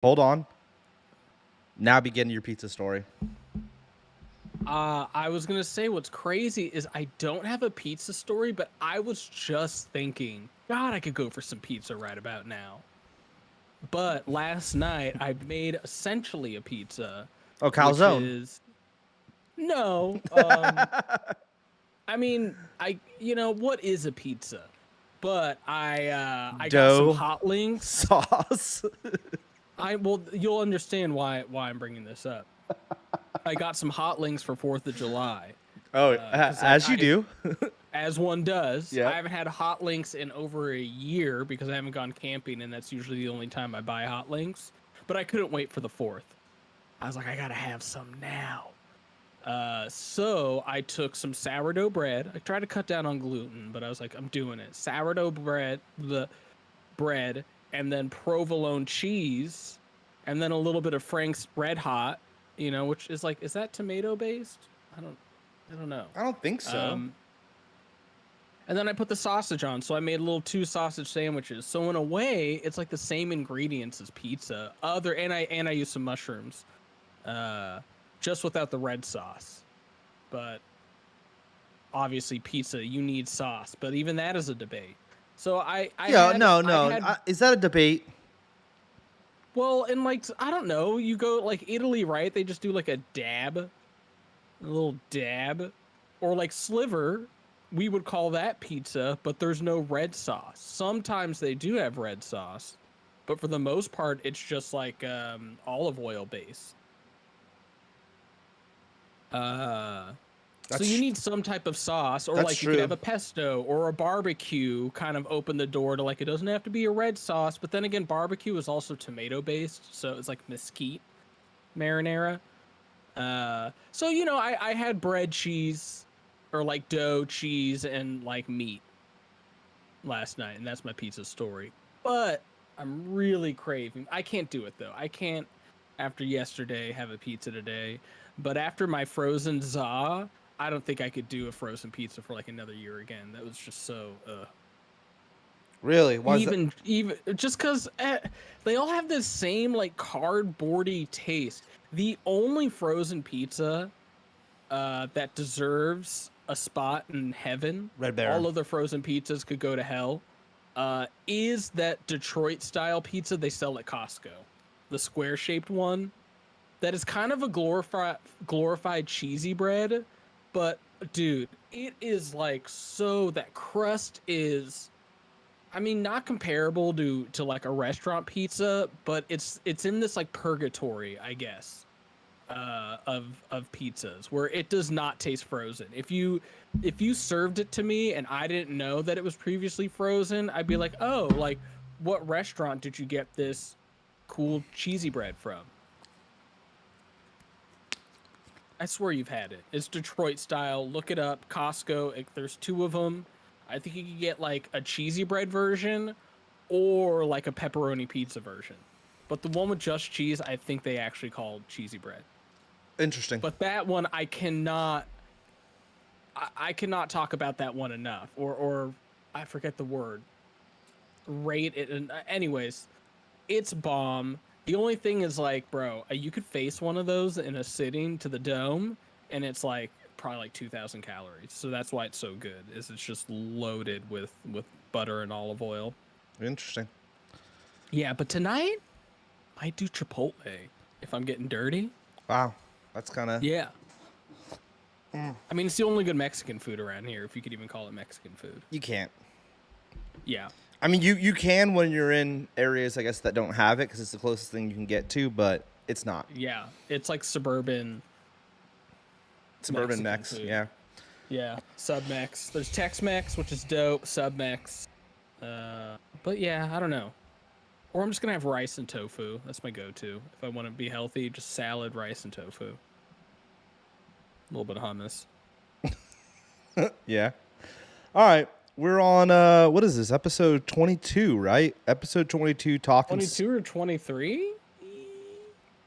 Hold on. Now begin your pizza story. I was gonna say what's crazy is I don't have a pizza story, but I was just thinking, God, I could go for some pizza right about now. But last night I made essentially a pizza, Oh, which calzone. is no. I mean, what is a pizza? But I got some Dough. hot links. Sauce. You'll understand why I'm bringing this up. I got some hot links for 4th of July. Oh, 'Cause, as you do. As one does. Yeah. I haven't had hot links in over a year because I haven't gone camping, and that's usually the only time I buy hot links. But I couldn't wait for the 4th. I was like, I gotta have some now. So I took some sourdough bread. I tried to cut down on gluten, but I was like, I'm doing it. Sourdough bread, and then provolone cheese, and then a little bit of Frank's Red Hot, which is is that tomato based? I don't know. I don't think so. And then I put the sausage on, so I made little 2 sausage sandwiches. So in a way, it's like the same ingredients as pizza. And I used some mushrooms, just without the red sauce. But obviously, pizza, you need sauce. But even that is a debate. So is that a debate? Well, and I don't know. You go Italy, right? They just do a little dab, or sliver. We would call that pizza, but there's no red sauce. Sometimes they do have red sauce, but for the most part, it's just olive oil base. So you need some type of sauce, or you could have a pesto or a barbecue kind of open the door to it doesn't have to be a red sauce, but then again, barbecue is also tomato based, so it's like mesquite marinara. So I had bread, cheese, or dough, cheese, and meat last night, and that's my pizza story. But I'm really craving. I can't do it though. I can't after yesterday have a pizza today. But after my frozen za, I don't think I could do a frozen pizza for another year again. That was just so. Really? Why even just because they all have this same cardboardy taste. The only frozen pizza that deserves a spot in heaven, Red Baron. all other frozen pizzas could go to hell, is that Detroit style pizza they sell at Costco, the square shaped one that is kind of a glorified cheesy bread, but dude, it is that crust is, I mean, not comparable to a restaurant pizza, but it's in this purgatory, I guess, of pizzas where it does not taste frozen. If you served it to me and I didn't know that it was previously frozen, I'd be like, oh, what restaurant did you get this cool cheesy bread from? I swear you've had it. It's Detroit style. Look it up. Costco. There's 2 of them. I think you could get a cheesy bread version or a pepperoni pizza version. But the one with just cheese, I think they actually call cheesy bread. Interesting. But that one, I cannot talk about that one enough. Or I forget the word. Rate it. And anyways, it's bomb. The only thing is bro, you could face one of those in a sitting to the dome, and it's probably 2,000 calories. So that's why it's so good. It's just loaded with butter and olive oil. Interesting. Yeah, but tonight I do Chipotle if I'm getting dirty. Wow, that's kind of yeah. I mean, it's the only good Mexican food around here, if you could even call it Mexican food. You can't. Yeah. I mean, you can when you're in areas, I guess, that don't have it because it's the closest thing you can get to, but it's not. Yeah, it's suburban Mex, yeah. Yeah, Sub-Mex. There's Tex-Mex, which is dope, Sub-Mex. But yeah, I don't know. Or I'm just going to have rice and tofu. That's my go-to. If I want to be healthy, just salad, rice, and tofu. A little bit of hummus. Yeah. All right. We're on, what is this, episode 22, right? Episode 22, talking... 22 or 23?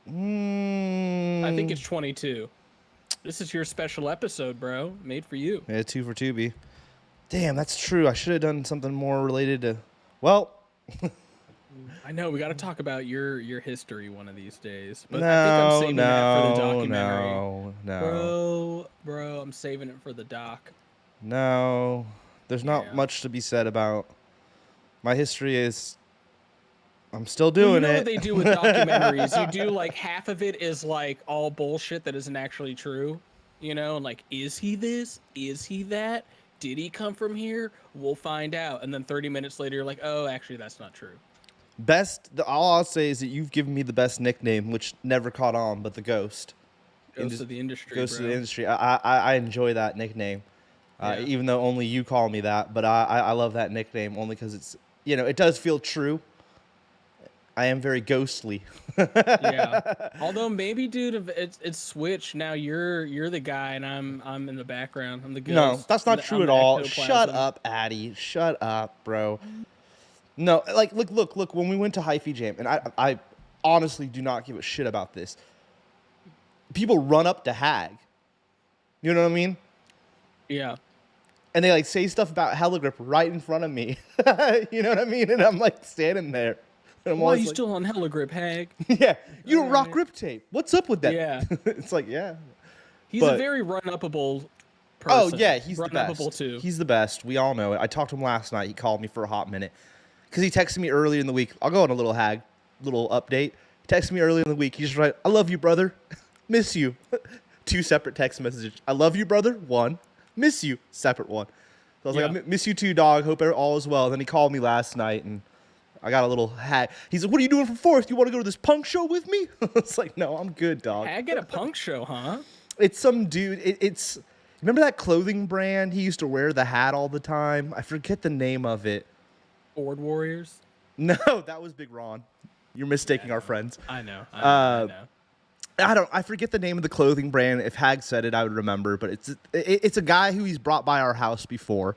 I think it's 22. This is your special episode, bro. Made for you. Yeah, 2 for 2, B. Damn, that's true. I should have done something more related to... Well, I know we got to talk about your history one of these days, but I think I'm No, saving that for the no, documentary. no. Bro, I'm saving it for the doc. No. There's not Yeah. much to be said about my history is I'm still Well, you doing know what it. they do with documentaries? You do like half of it is like all bullshit that isn't actually true, you know, and like, is he this? Is he that? Did he come from here? We'll find out. And then 30 minutes later, you're like, oh, actually, that's not true. All I'll say is that you've given me the best nickname, which never caught on, but the Ghost. Ghost of the industry, Ghost bro. of the industry. I enjoy that nickname, Yeah. even though only you call me that. But I love that nickname only because it's, you know, it does feel true. I am very ghostly. Yeah. Although maybe, dude, it's switched now. You're the guy, and I'm in the background. I'm the ghost. No, that's not true I'm at the all. ectoplasm. Shut up, Addy. Shut up, bro. No, like look. When we went to Hyphy Jam, and I honestly do not give a shit about this. People run up to Hag. You know what I mean? Yeah. And they like say stuff about Heligrip right in front of me. You know what I mean? And I'm like standing there. And I'm Why are always you like, still on Heligrip, Hag? yeah, you don't rock Alright. grip tape. What's up with that? Yeah. It's like, yeah. He's a But- very run-upable person. Oh yeah, he's the run-upable best. too. He's the best. We all know it. I talked to him last night. He called me for a hot minute because he texted me earlier in the week. I'll go on a little update. He texted me earlier in the week. He's just like, "I love you, brother. Miss you." 2 separate text messages. "I love you, brother." 1. "Miss you." Separate 1. So I was like, Yeah. "I miss you too, dog. Hope all is well." Then he called me last night and I got a little hat. He's like, "What are you doing for 4th? You want to go to this punk show with me?" It's like, "No, I'm good, dog." Hag at a punk show, huh? It's some dude. It's remember that clothing brand? He used to wear the hat all the time. I forget the name of it. Board Warriors. No, that was Big Ron. You're mistaking our friends. I know. I know. I forget the name of the clothing brand. If Hag said it, I would remember. But it's a guy who he's brought by our house before.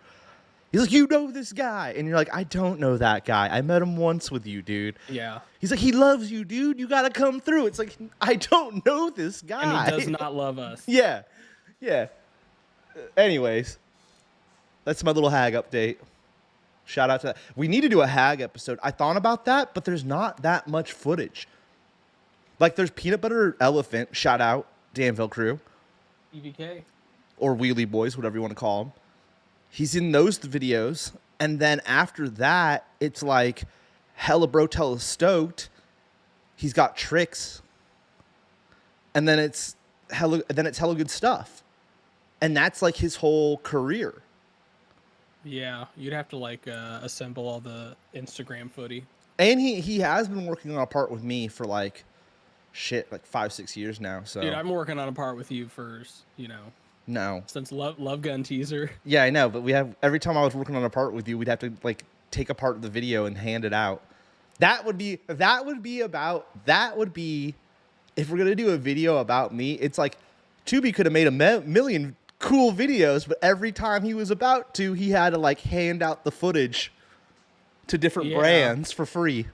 He's like, "You know this guy," and you're like, "I don't know that guy. I met him once with you, dude." Yeah. He's like, "He loves you, dude. You gotta come through." It's like, I don't know this guy. And he does not love us. Yeah. Anyways, that's my little Hag update. Shout out to that. We need to do a Hag episode. I thought about that, but there's not that much footage. Like, there's Peanut Butter Elephant, shout out, Danville crew, EVK. or Wheelie Boys, whatever you want to call them. He's in those videos, and then after that, it's like, Hella Bro Tell Stoked. He's got Tricks, and then it's hella good stuff, and that's like his whole career. Yeah, you'd have to like assemble all the Instagram footy. And he has been working on a part with me for like 5-6 years now. So Dude, I'm working on a part with you for, no. since Love Gun teaser. Yeah, I know, but we have every time I was working on a part with you, we'd have to like take apart the video and hand it out. That would be if we're gonna do a video about me, it's like Tubi could have made a million cool videos, but every time he was about to, he had to like hand out the footage to different brands for free.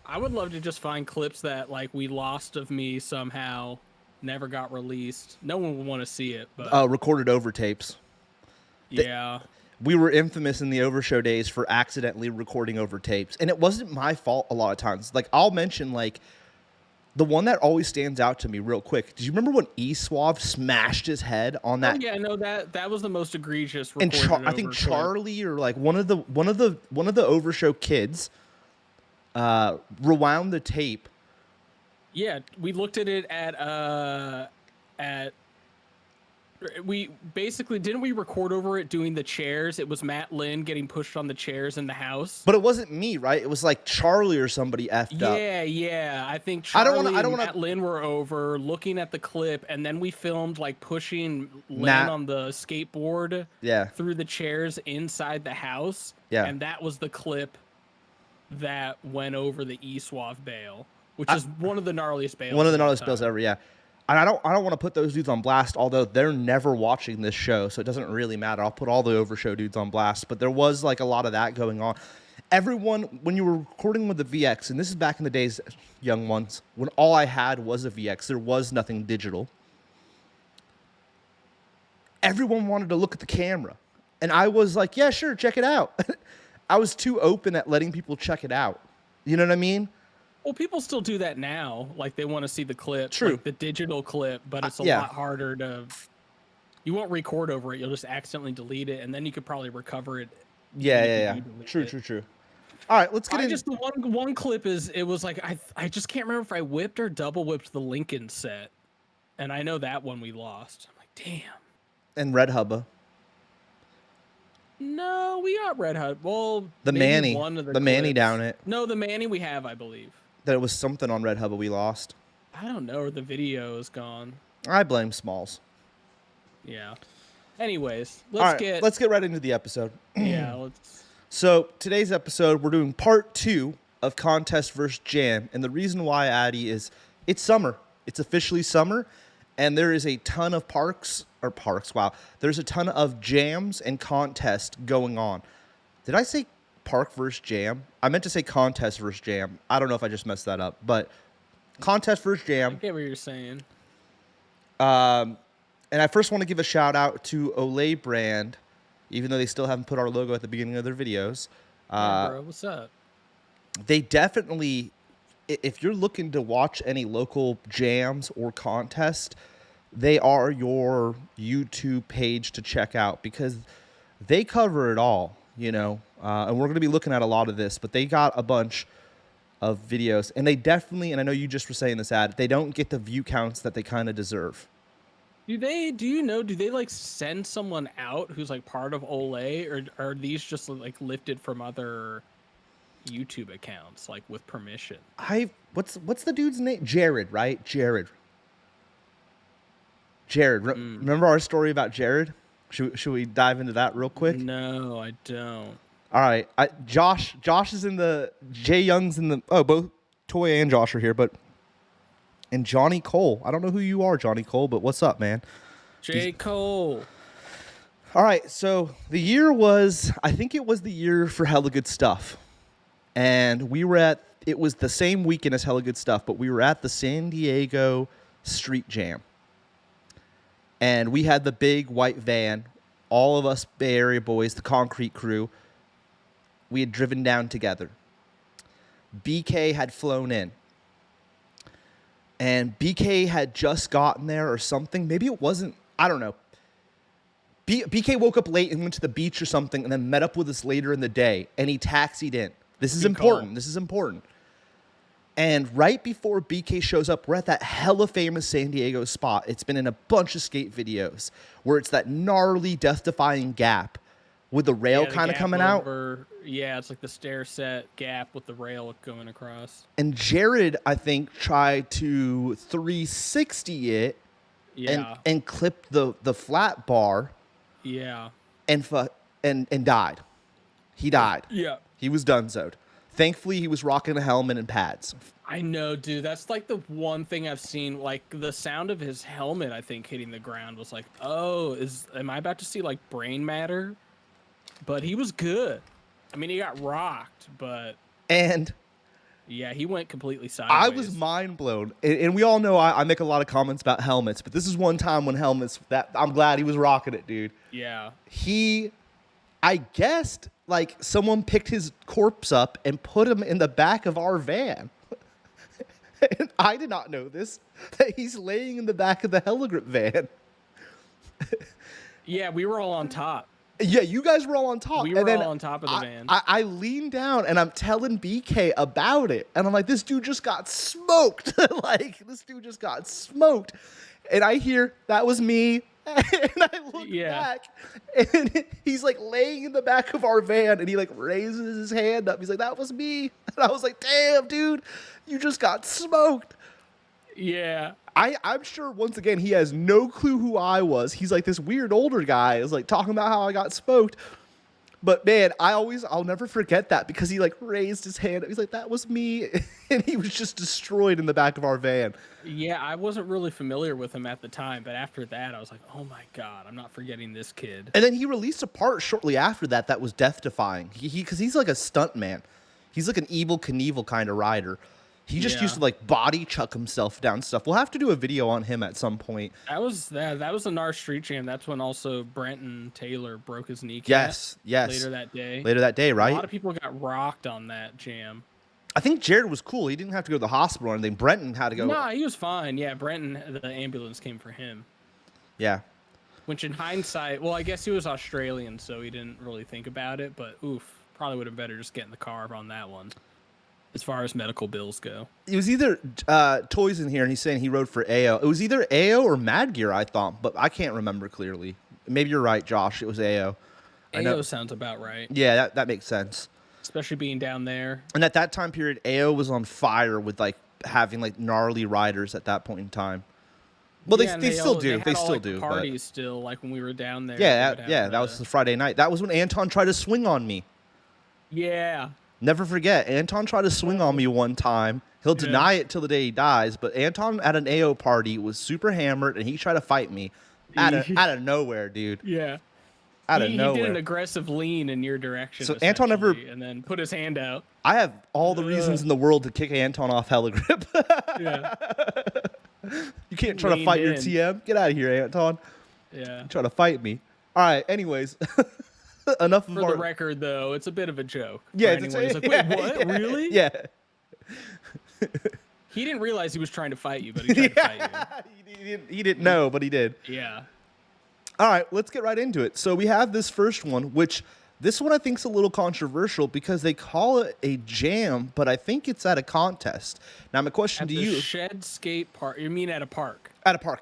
I would love to just find clips that like we lost of me somehow, never got released. No one would want to see it, but Recorded over tapes. yeah. We were infamous in the Overshow days for accidentally recording over tapes, and it wasn't my fault a lot of times. Like, I'll mention like the one that always stands out to me real quick. Do you remember when E-Suave smashed his head on that? Oh, yeah, no, that was the most egregious. And I think Charlie or like one of the Overshow kids rewound the tape. Yeah, we looked at it we basically didn't we record over it doing the chairs? It was Matt Lynn getting pushed on the chairs in the house. But it wasn't me, right? It was like Charlie or somebody effed up. Yeah. I think Charlie I don't and wanna Matt Lynn were over looking at the clip, and then we filmed like pushing Lynn Matt. on the skateboard Yeah. through the chairs inside the house. Yeah. And that was the clip that went over the E-Suave bail, which is one of the gnarliest bails. One of the gnarliest bails ever, yeah. And I don't want to put those dudes on blast, although they're never watching this show, so it doesn't really matter. I'll put all the Overshow dudes on blast, but there was like a lot of that going on. Everyone, when you were recording with the VX, and this is back in the days, young ones, when all I had was a VX, there was nothing digital. Everyone wanted to look at the camera, and I was like, yeah, sure, check it out. I was too open at letting people check it out. You know what I mean? Well, people still do that now. Like they want to see the clip, True. like the digital clip, but it's a yeah. lot harder to. You won't record over it. You'll just accidentally delete it, and then you could probably recover it. Yeah, even if yeah, you yeah. do delete True, it. true, true. All right, let's get I in. just the one clip is it was like I just can't remember if I whipped or double whipped the Lincoln set, and I know that one we lost. I'm like, damn. And Red Hubba. No, we got Red Hut. Well, The maybe Manny. one of The Manny clips. down it. No, the Manny we have, I believe. That it was something on Red Hubba we lost. I don't know, or the video is gone. I blame Smalls. Yeah. Anyways, let's get right into the episode. Yeah, let's. So today's episode, we're doing part 2 of Contest versus Jam, and the reason why, Addy, is it's summer. It's officially summer, and there is a ton of there's a ton of jams and contests going on. Did I say park versus jam? I meant to say contest versus jam. I don't know if I just messed that up, but contest versus I jam. get what you're saying. And I first want to give a shout out to Olay brand, even though they still haven't put our logo at the beginning of their videos. Yeah, bro, what's up? They definitely, if you're looking to watch any local jams or contest, they are your YouTube page to check out because they cover it all, you know. And we're going to be looking at a lot of this, but they got a bunch of videos, and they definitely, and I know you just were saying this, Ad, they don't get the view counts that they kind of deserve. Do they like send someone out who's like part of Olay, or are these just like lifted from other YouTube accounts, like with permission? What's the dude's name? Jared, right? Jared. Remember our story about Jared? Should we dive into that real quick? No, I don't. All right. Josh is in the, Jay Young's in the, both Toy and Josh are here, and Johnny Cole. I don't know who you are, Johnny Cole, but what's up, man? J. Cole. All right. So the year was, I think it was the year for Hella Good Stuff. And it was the same weekend as Hella Good Stuff, but we were at the San Diego Street Jam. And we had the big white van, all of us Bay Area boys, the concrete crew. We had driven down together. BK had flown in. And BK had just gotten there or something. Maybe it wasn't, I don't know. BK woke up late and went to the beach or something and then met up with us later in the day. And he taxied in. This is important. This is important. And right before BK shows up, we're at that hella famous San Diego spot. It's been in a bunch of skate videos where it's that gnarly, death-defying gap with the rail kind of coming out. Yeah, it's like the stair set gap with the rail going across. And Jared, I think, tried to 360 it and clip the flat bar. Yeah. And died. He died. Yeah. He was donezoed. Thankfully, he was rocking a helmet and pads. I know, dude. That's like the one thing I've seen. Like the sound of his helmet, I think, hitting the ground was like, oh, am I about to see like brain matter? But he was good. I mean, he got rocked, but yeah, he went completely sideways. I was mind blown, and we all know I make a lot of comments about helmets, but this is one time when helmets that I'm glad he was rocking it, dude. Yeah. I guessed like someone picked his corpse up and put him in the back of our van. And I did not know this, that he's laying in the back of the Heligrip van. Yeah, we were all on top. Yeah, you guys were all on top. We were all on top of the van. I leaned down and I'm telling BK about it. And I'm like, this dude just got smoked. This dude just got smoked. And I hear, that was me. And I look back and he's like laying in the back of our van and he like raises his hand up. He's like, that was me. And I was like, damn, dude, you just got smoked. Yeah. I'm sure, once again, he has no clue who I was. He's like this weird older guy is like talking about how I got smoked. But man, I'll never forget that because he like raised his hand. He's like, that was me. And he was just destroyed in the back of our van. Yeah, I wasn't really familiar with him at the time. But after that, I was like, oh my God, I'm not forgetting this kid. And then he released a part shortly after that was death-defying. Because he's like a stunt man. He's like an Evel Knievel kind of rider. He just used to like body chuck himself down stuff. We'll have to do a video on him at some point. That was a NAR Street Jam. That's when also Brenton Taylor broke his kneecap. Yes. Later that day, right? A lot of people got rocked on that jam. I think Jared was cool. He didn't have to go to the hospital or anything. Brenton had to go. Nah, he was fine. Yeah, Brenton, the ambulance came for him. Yeah. Which in hindsight, well, I guess he was Australian, so he didn't really think about it. But oof, probably would have better just get in the car on that one. As far as medical bills go, It was either Toys in here, and he's saying he rode for AO. It was either AO or Mad Gear, I thought, but I can't remember clearly. Maybe you're right, Josh. It was AO. AO sounds about right. Yeah, that makes sense. Especially being down there. And at that time period, AO was on fire with like having like gnarly riders at that point in time. Well, Yeah, they still do. They all, still like, do. Parties still, like when we were down there. Yeah, that was the Friday night. That was when Anton tried to swing on me. Yeah. Never forget, Anton tried to swing on me one time. He'll deny it till the day he dies, but Anton at an AO party was super hammered, and he tried to fight me out of nowhere, dude. Yeah. Out of nowhere. He did an aggressive lean in your direction. So Anton never, and then put his hand out. I have all the reasons in the world to kick Anton off Heligrip. Yeah. You can't try to fight your TM. Get out of here, Anton. Yeah. Try to fight me. All right. Anyways, enough of For the record, though, it's a bit of a joke. Yeah. It's like, wait, what? Really? Yeah. He didn't realize he was trying to fight you, but he tried to fight you. He didn't know, but he did. Yeah. All right, let's get right into it. So we have this first one, which this one I think is a little controversial because they call it a jam, but I think it's at a contest. Now, my question to you: shed skate park? You mean at a park? At a park.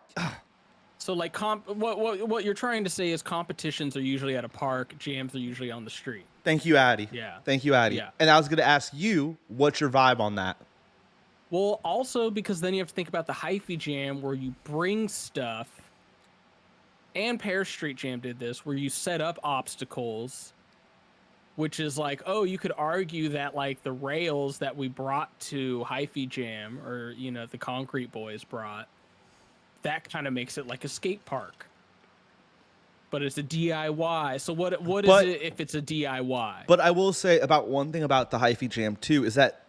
So, like, what you're trying to say is competitions are usually at a park, jams are usually on the street. Thank you, Addy. Yeah. Thank you, Addy. Yeah. And I was going to ask you, what's your vibe on that? Well, also because then you have to think about the hyphy jam where you bring stuff. And Pear Street Jam did this, where you set up obstacles, which is like, oh, you could argue that like the rails that we brought to Hyphy Jam, or the Concrete Boys brought, that kind of makes it like a skate park. But it's a DIY. So what is it if it's a DIY? But I will say about one thing about the Hyphy Jam too is that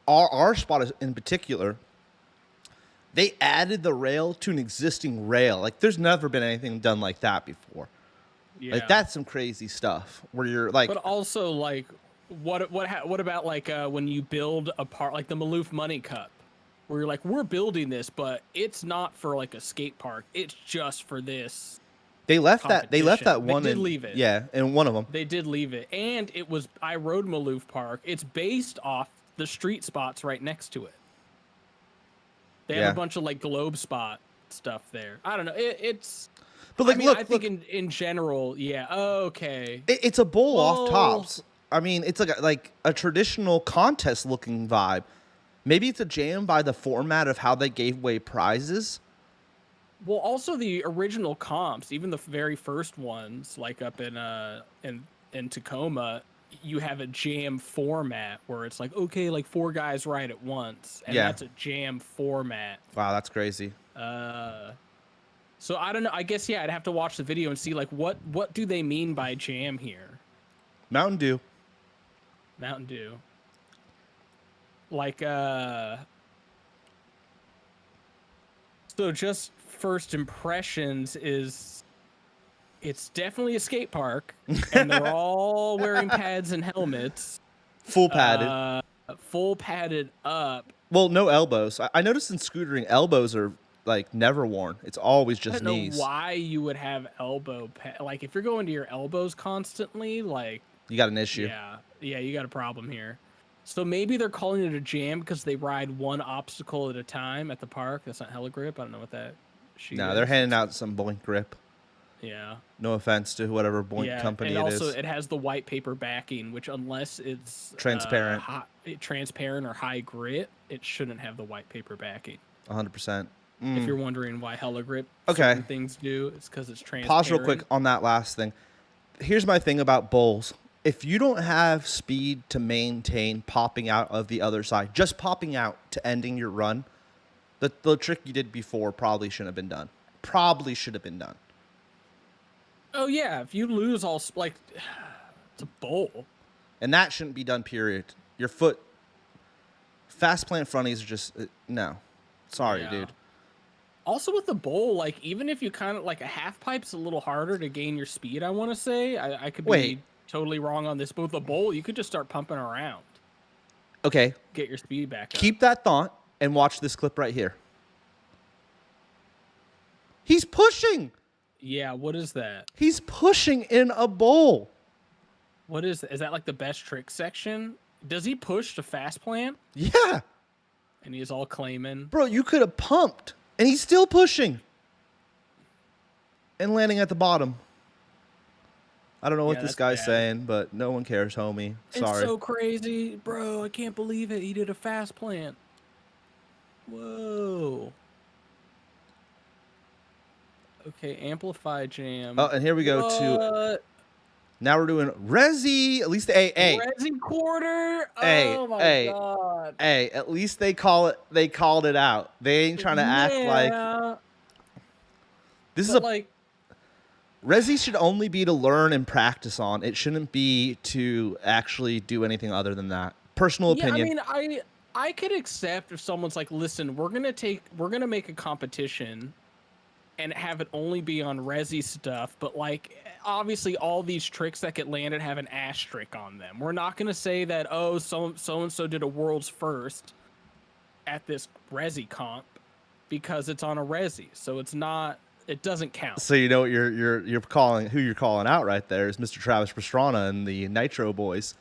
our spot is in particular. They added the rail to an existing rail. Like, there's never been anything done like that before. Yeah. Like, that's some crazy stuff where you're like... But also, like, what about, like, when you build a park, like the Maloof Money Cup, where you're like, we're building this, but it's not for, like, a skate park. It's just for this. They left that one. They did leave it. Yeah, in one of them. They did leave it. And I rode Maloof Park. It's based off the street spots right next to it. They have a bunch of like globe spot stuff there. I don't know. It's. But like, I think in general, yeah. Okay. It's a bowl off tops. I mean, it's like a traditional contest looking vibe. Maybe it's a jam by the format of how they gave away prizes. Well, also the original comps, even the very first ones, like up in Tacoma, you have a jam format where it's like, okay, like 4 guys ride at once, and that's a jam format. Wow, that's crazy. So I don't know. I guess I'd have to watch the video and see like what do they mean by jam here? Mountain Dew. Mountain Dew. Like so just first impressions is it's definitely a skate park, and they're all wearing pads and helmets. Full padded. Full padded up. Well, no elbows. I noticed in scootering, elbows are like never worn. It's always just knees. I don't know why you would have elbow like if you're going to your elbows constantly, like you got an issue. Yeah, you got a problem here. So maybe they're calling it a jam because they ride one obstacle at a time at the park. That's not Heligrip. I don't know what that. No, they're handing out some Boink Grip. Yeah. No offense to whatever Boink company it is. And also it has the white paper backing, which unless it's transparent, transparent or high grit, it shouldn't have the white paper backing. 100%. If you're wondering why Heligrip certain things do, it's because it's transparent. Pause real quick on that last thing. Here's my thing about bowls. If you don't have speed to maintain popping out of the other side, just popping out to ending your run, the trick you did before probably shouldn't have been done. Probably should have been done. Oh, yeah. If you lose all, like, it's a bowl. And that shouldn't be done, period. Your foot, fast plant fronties are just, no. Sorry, dude. Also with the bowl, like, even if you kind of, like, a half pipe's a little harder to gain your speed, I want to say. I could be totally wrong on this, but with the bowl, you could just start pumping around. Okay. get your speed back up. Keep that thought and watch this clip right here. He's pushing. Yeah, what is that? He's pushing in a bowl. What is that like the best trick section? Does he push to fast plant? Yeah. And he's all claiming. Bro, you could have pumped. And he's still pushing. And landing at the bottom. I don't know what this guy's saying, but no one cares, homie. Sorry. It's so crazy. Bro, I can't believe it. He did a fast plant. Whoa. Okay, Amplify Jam. Oh, and here we go to... Now we're doing Resi. At least Resi quarter. Oh my god. Hey, at least they called it out. They ain't trying to act like this is like Resi should only be to learn and practice on. It shouldn't be to actually do anything other than that. Personal opinion. I mean, I could accept if someone's like, listen, we're gonna make a competition and have it only be on Resi stuff, but like obviously all these tricks that get landed have an asterisk on them. We're not gonna say that, oh, so and so did a world's first at this Resi comp because it's on a Resi, so it doesn't count. So you know what you're calling, who you're calling out right there is Mr. Travis Pastrana and the Nitro boys,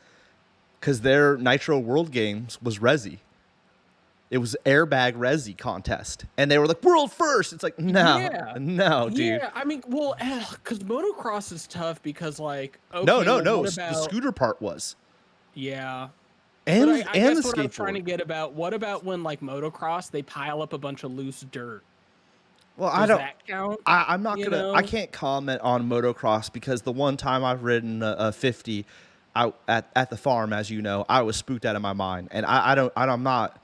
because their Nitro World Games was Resi. It was airbag Resi contest, and they were like world first. It's like no, dude. Yeah, I mean, well, because motocross is tough because like no. The scooter part was. Yeah. And I guess the what I'm skateboard. trying to get about, what about when like motocross they pile up a bunch of loose dirt? Well, Does that count? I'm not gonna. I can't comment on motocross because the one time I've ridden a 50 out at the farm, as you know, I was spooked out of my mind, and I'm not.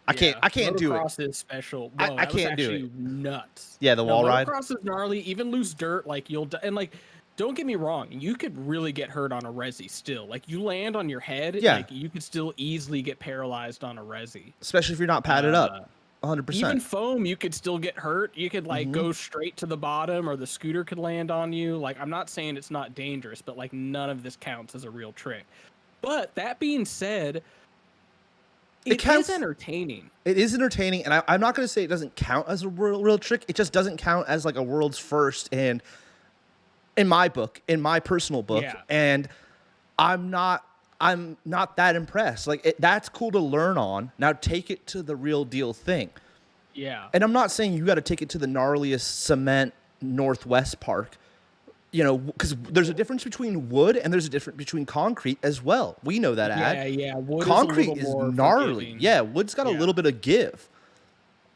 I can't do it. Motocross is special. Whoa, I can't do it. Nuts. Yeah, the wall ride. Motocross is gnarly. Even loose dirt, like and like, don't get me wrong, you could really get hurt on a Resi still. Like you land on your head, like you could still easily get paralyzed on a Resi. Especially if you're not padded up. 100%. Even foam, you could still get hurt. You could like go straight to the bottom, or the scooter could land on you. Like I'm not saying it's not dangerous, but like none of this counts as a real trick. But that being said, it is entertaining. It is entertaining, and I'm not going to say it doesn't count as a real trick. It just doesn't count as like a world's first, and in my book, in my personal book, and I'm not that impressed. Like that's cool to learn on. Now take it to the real deal thing. Yeah. And I'm not saying you got to take it to the gnarliest cement Northwest Park. You know, because there's a difference between wood and there's a difference between concrete as well. We know that. Yeah. Wood concrete is gnarly. forgiving. Yeah, wood's got a little bit of give.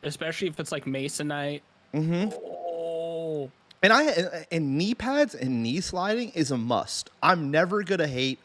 Especially if it's like masonite. Oh. And knee pads and knee sliding is a must. I'm never gonna hate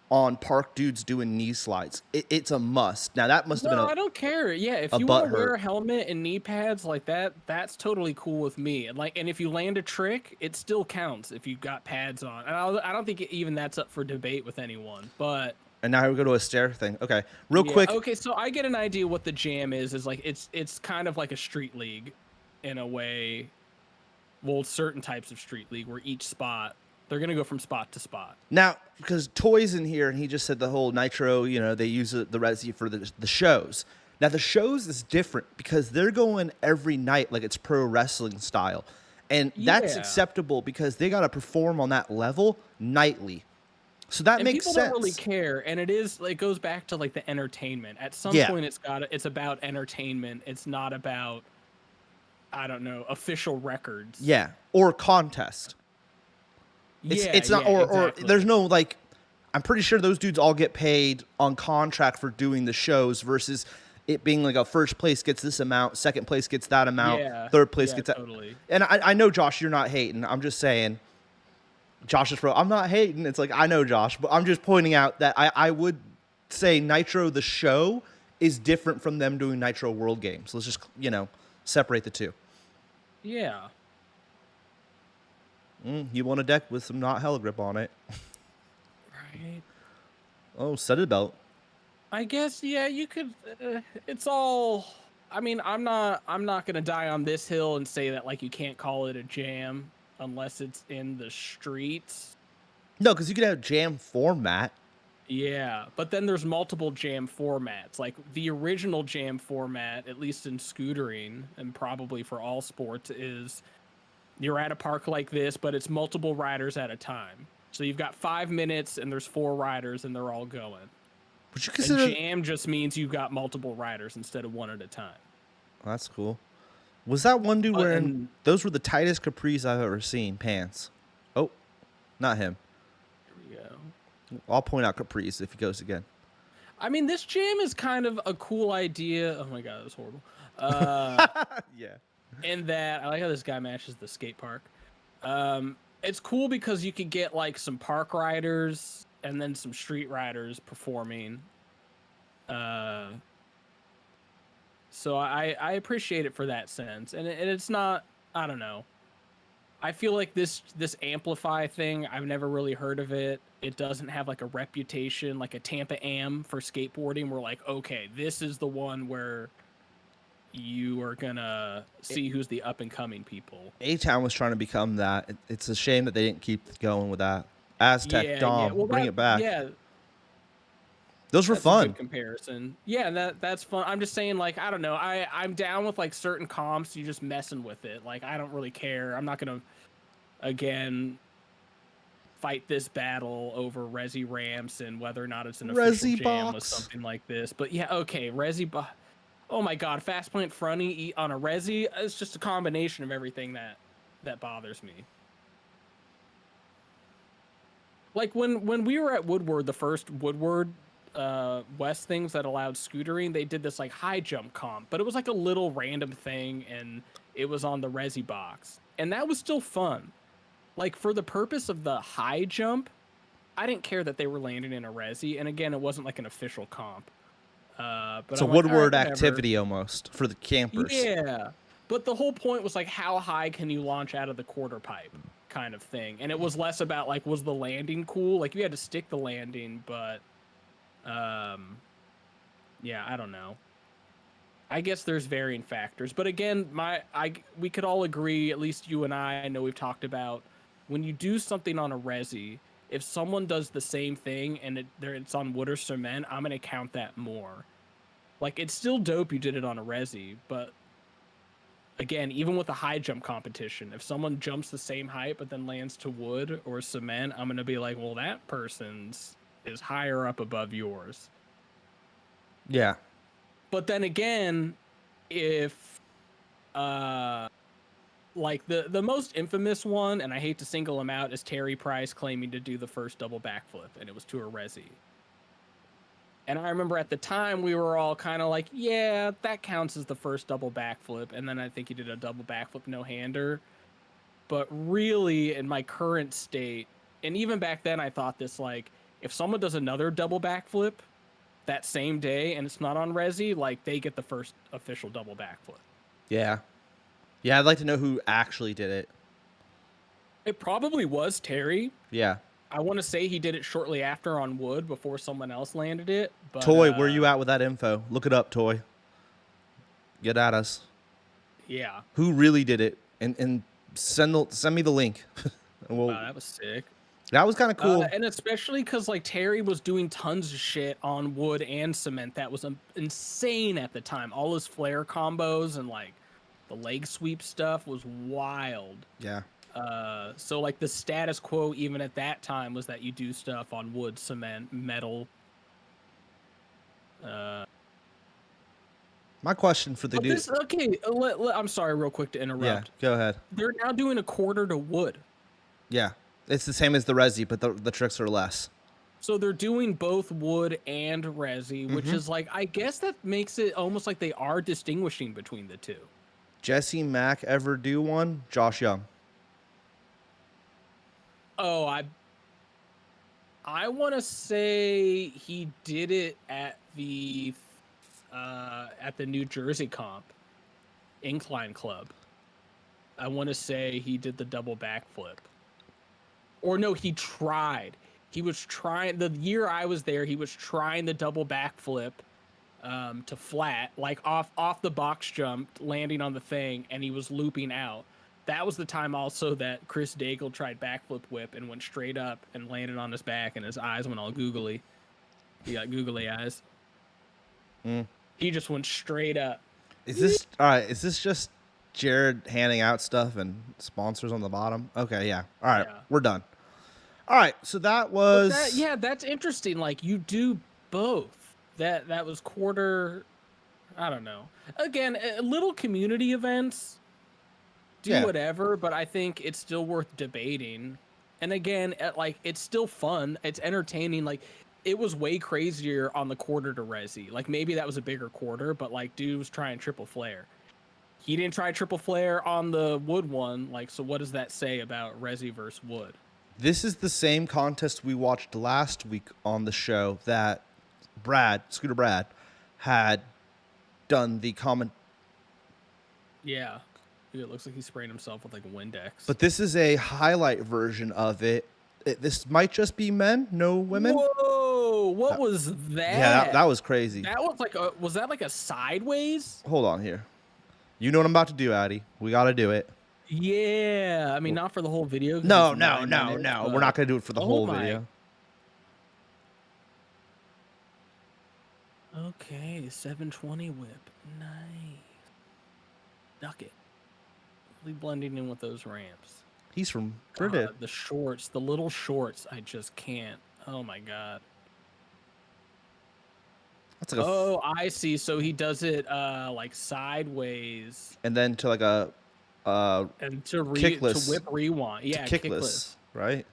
on park dudes doing knee slides. It's a must. Now that must have been I don't care. Yeah, if you want to wear a helmet and knee pads like that, that's totally cool with me. And if you land a trick, it still counts if you've got pads on. And I don't think even that's up for debate with anyone. But and now we go to a stair thing. Okay, real quick. Okay, so I get an idea what the jam is. Is like it's kind of like a street league, in a way. Well, certain types of street league where each spot. They're going to go from spot to spot. Now, because Toy's in here, and he just said the whole Nitro, you know, they use the Resi for the shows. Now, the shows is different because they're going every night like it's pro wrestling style. And that's acceptable because they got to perform on that level nightly. So that makes sense. People don't really care. And it goes back to like the entertainment. At some point, it's about entertainment. It's not about, I don't know, official records. Yeah. Or contest. It's not, or there's no like, I'm pretty sure those dudes all get paid on contract for doing the shows versus it being like a first place gets this amount, second place gets that amount, third place gets that. Totally. And I know, Josh, you're not hating. I'm just saying, Josh is pro. I'm not hating. It's like, I know, Josh, but I'm just pointing out that I would say Nitro, the show, is different from them doing Nitro World Games. Let's just, separate the two. Yeah. You want a deck with some not hella grip on it. Right. Oh, set it belt. I guess, you could, it's all, I mean, I'm not going to die on this hill and say that, like, you can't call it a jam unless it's in the streets. No, because you could have jam format. Yeah, but then there's multiple jam formats. Like the original jam format, at least in scootering and probably for all sports, is you're at a park like this, but it's multiple riders at a time. So you've got 5 minutes and there's 4 riders and they're all going. Would you And consider jam just means you've got multiple riders instead of one at a time. that's cool? Was that one dude wearing And those were the tightest capris I've ever seen pants? Oh, not him. here we go. I'll point out capris if he goes again. I mean, this jam is kind of a cool idea. Oh my god, that was horrible. Yeah. In that, I like how this guy matches the skate park. It's cool because you could get like some park riders and then some street riders performing. So I appreciate it for that sense, and it's not, I don't know. I feel like this AMPLIFY thing, I've never really heard of it. It doesn't have like a reputation, like a Tampa Am for skateboarding. We're like, okay, this is the one where you are gonna see who's the up and coming people. A-Town was trying to become that. It's a shame that they didn't keep going with that. Aztec Dom, Well, bring it back. Yeah, Those were that's a fun. good comparison. Yeah, that's fun. I'm just saying, like, I don't know. I'm down with like certain comps. You just messing with it. Like, I don't really care. I'm not gonna again fight this battle over Resi Ramps and whether or not it's an official Resi jam with box. something like this. But yeah, okay, oh my god, fast plant fronty on a Resi. It's just a combination of everything that bothers me. Like when we were at Woodward, the first Woodward West things that allowed scootering, they did this like high jump comp, but it was like a little random thing and it was on the Resi box. And that was still fun. Like for the purpose of the high jump, I didn't care that they were landing in a Resi, and again, it wasn't like an official comp. But It's a I'm like, Woodward all right, whatever. activity almost for the campers. Yeah, but the whole point was like, how high can you launch out of the quarter pipe, kind of thing. And it was less about like, was the landing cool? Like you had to stick the landing, but yeah, I don't know. I guess there's varying factors, but again, we could all agree, at least you and I know we've talked about, when you do something on a Resi, if someone does the same thing and it's on wood or cement, I'm gonna count that more. Like, it's still dope you did it on a Resi, but again, even with a high jump competition, if someone jumps the same height but then lands to wood or cement, I'm gonna be like, well, that person's is higher up above yours. Yeah. But then again, if like the most infamous one, and I hate to single him out, is Terry Price claiming to do the first double backflip, and it was to a Resi. And I remember at the time we were all kind of like, yeah, that counts as the first double backflip. And then I think he did a double backflip no-hander. But really, in my current state, and even back then I thought this, like, if someone does another double backflip that same day and it's not on Resi, like, they get the first official double backflip. Yeah. Yeah, I'd like to know who actually did it. It probably was Terry. Yeah. I want to say he did it shortly after on wood before someone else landed it. But, Toy, where you at with that info? Look it up, Toy. Get at us. Yeah. Who really did it? And send me the link. And Wow, that was sick. That was kind of cool. And especially because like Terry was doing tons of shit on wood and cement that was insane at the time. All his flare combos and like the leg sweep stuff was wild. Yeah. So like the status quo even at that time was that you do stuff on wood, cement, metal. My question for the dude. I'm sorry, real quick to interrupt. Yeah, go ahead. They're now doing a quarter to wood. Yeah, it's the same as the Resi, but the tricks are less. So they're doing both wood and Resi, which is like, I guess that makes it almost like they are distinguishing between the two. Jesse Mack ever do one? Josh Young. Oh, I want to say he did it at the New Jersey comp incline club. I want to say he did the double backflip. Or no, he tried. He was trying, the year I was there, he was trying the double backflip to flat, like off the box jump, landing on the thing, and he was looping out. That was the time also that Chris Daigle tried backflip whip and went straight up and landed on his back, and his eyes went all googly. He got googly eyes. Mm. He just went straight up. Is this all right? Is this just Jared handing out stuff and sponsors on the bottom? Okay, yeah. All right, Yeah. we're done. All right, so that But was that's interesting. Like you do both. That was quarter. I don't know. Again, little community events. Do whatever, but I think it's still worth debating. And again, like it's still fun. It's entertaining. Like it was way crazier on the quarter to Resi. Like maybe that was a bigger quarter, but like dude was trying triple flare. He didn't try triple flare on the wood one. Like, so what does that say about Resi versus wood? This is the same contest we watched last week on the show that Scooter Brad, had done the comment. Yeah. Dude, it looks like he's spraying himself with like a Windex. But this is a highlight version of it. This might just be men, no women. Whoa! What was that? Yeah, that was crazy. That was like a. Was that like a sideways? Hold on here. You know what I'm about to do, Addy. We got to do it. Yeah. I mean, not for the whole video. No. 'cause it's 9 minutes, We're not going to do it for the whole video. Okay, 720 whip. Nice. Duck it. Really blending in with those ramps. He's from Madrid. The shorts, the little shorts, I just can't. Oh my god. That's like Oh, I see. So he does it like sideways. And then to like a and to kickless. To whip rewind. Yeah, kickless, right?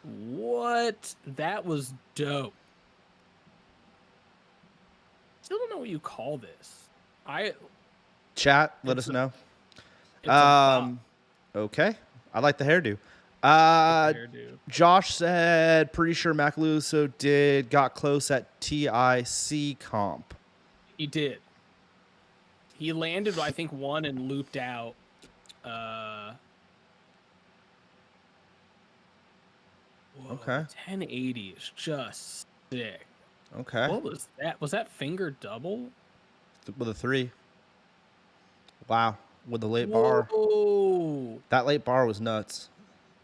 What? That was dope. Still don't know what you call this. Chat, let us know. Okay. I like the hairdo. Josh said, pretty sure Macaluso got close at TIC comp. He did. He landed, I think, one and looped out. Whoa, okay. 1080 is just sick. Okay. What was that? Was that finger double? With a 3. Wow. With the late Whoa. bar. That late bar was nuts.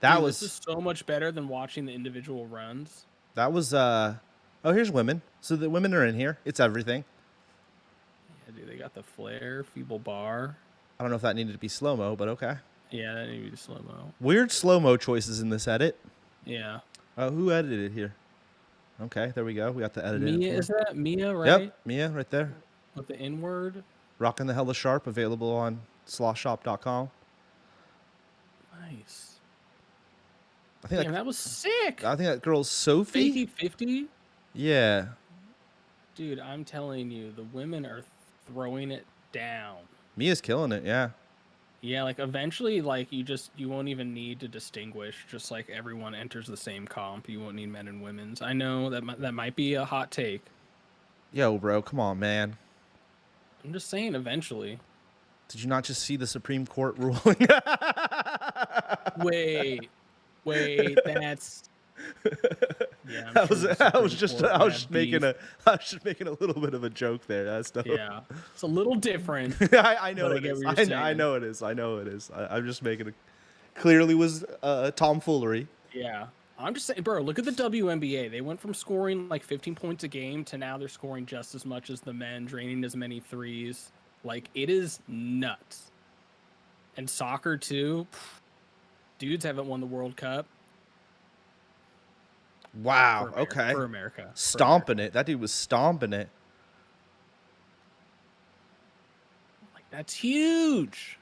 This is so much better than watching the individual runs. That was oh, here's women. So the women are in here. It's everything. Yeah, dude, they got the flare, feeble bar. I don't know if that needed to be slow-mo, but okay. Yeah, that needed to be slow-mo. Weird slow-mo choices in this edit. Yeah. Oh, who edited it here? Okay, there we go. We got the edit. Mia, is that Mia, right? Yep, Mia right there. With the N-word. Rocking the hella sharp, available on slothshop.com. Nice. I think that was sick. I think that girl's Sophie. 50-50? Yeah. Dude, I'm telling you, the women are throwing it down. Mia's killing it, yeah. Yeah, like eventually, like you won't even need to distinguish. Just like everyone enters the same comp, you won't need men and women's. I know that might be a hot take. Yo, bro, come on, man. I'm just saying, eventually. Did you not just see the Supreme Court ruling? Wait, that's. Yeah, I was just making a little bit of a joke there. That's dope. Yeah, it's a little different. I know it is. I know it is. I'm just making clearly was tomfoolery. Yeah, I'm just saying, bro. Look at the WNBA. They went from scoring like 15 points a game to now they're scoring just as much as the men, draining as many threes. Like it is nuts. And soccer too. Dudes haven't won the World Cup. Wow. Okay. For America. Stomping it. That dude was stomping it. Like that's huge.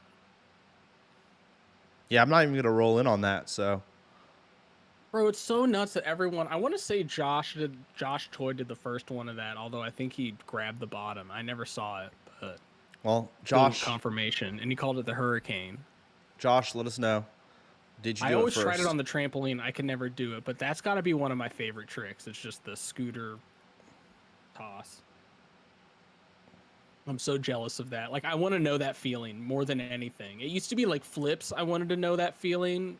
Yeah, I'm not even gonna roll in on that. So. Bro, it's so nuts that everyone. I want to say Josh Toy did the first one of that. Although I think he grabbed the bottom. I never saw it, but. Well, Josh. Confirmation, and he called it the Hurricane. Josh, let us know. Did you? I always tried it on the trampoline. I could never do it, but that's got to be one of my favorite tricks. It's just the scooter toss. I'm so jealous of that. Like, I want to know that feeling more than anything. It used to be like flips. I wanted to know that feeling.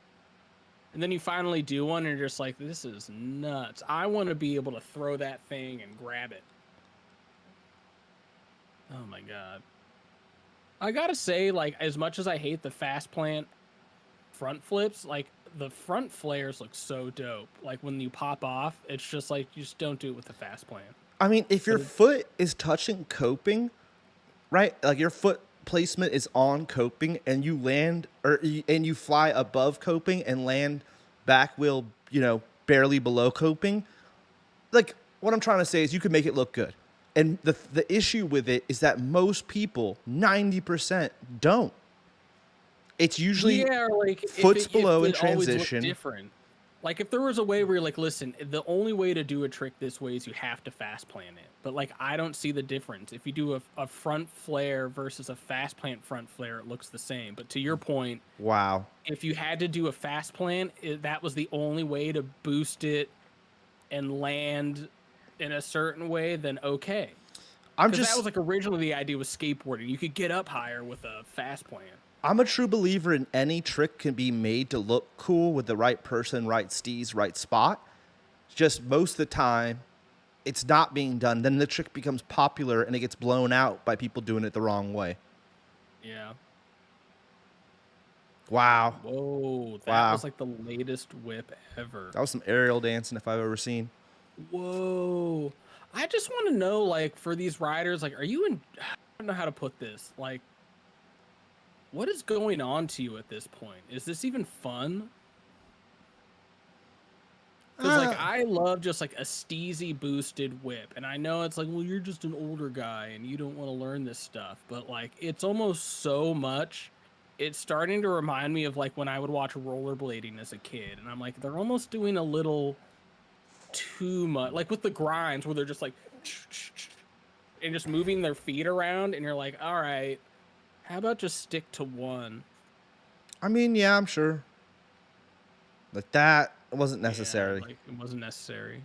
And then you finally do one and you're just like, this is nuts. I want to be able to throw that thing and grab it. Oh my God. I gotta say, like, as much as I hate the fast plant front flips, like the front flares look so dope. Like when you pop off, it's just like you just don't do it with the fast plan. I mean, if your But foot is touching coping, right? Like your foot placement is on coping, and you land and you fly above coping and land back wheel, barely below coping. Like what I'm trying to say is you can make it look good. And the issue with it is that most people, 90%, don't. It's usually like foots below in if it always looked transition. different. Like if there was a way where you're like, listen, the only way to do a trick this way is you have to fast plan it. But like I don't see the difference. If you do a front flare versus a fast plant front flare, it looks the same. But to your point, Wow. if you had to do a fast plan, that was the only way to boost it and land in a certain way, then okay. Because that was like originally the idea with skateboarding. You could get up higher with a fast plan. I'm a true believer in any trick can be made to look cool with the right person, right steez, right spot. Just most of the time, it's not being done. Then the trick becomes popular and it gets blown out by people doing it the wrong way. Yeah. Wow. Whoa. That was like the latest whip ever. That was some aerial dancing if I've ever seen. Whoa. I just want to know, like, for these riders, like, are you in... I don't know how to put this. Like, what is going on to you at this point? Is this even fun? Because, like, I love just, like, a steezy boosted whip. And I know it's like, well, you're just an older guy and you don't want to learn this stuff. But, like, it's almost so much. It's starting to remind me of, like, when I would watch rollerblading as a kid. And I'm like, they're almost doing a little too much. Like, with the grinds where they're just, like, and just moving their feet around. And you're like, all right. How about just stick to one? I mean, yeah, I'm sure. Like that wasn't necessary. Yeah, like it wasn't necessary.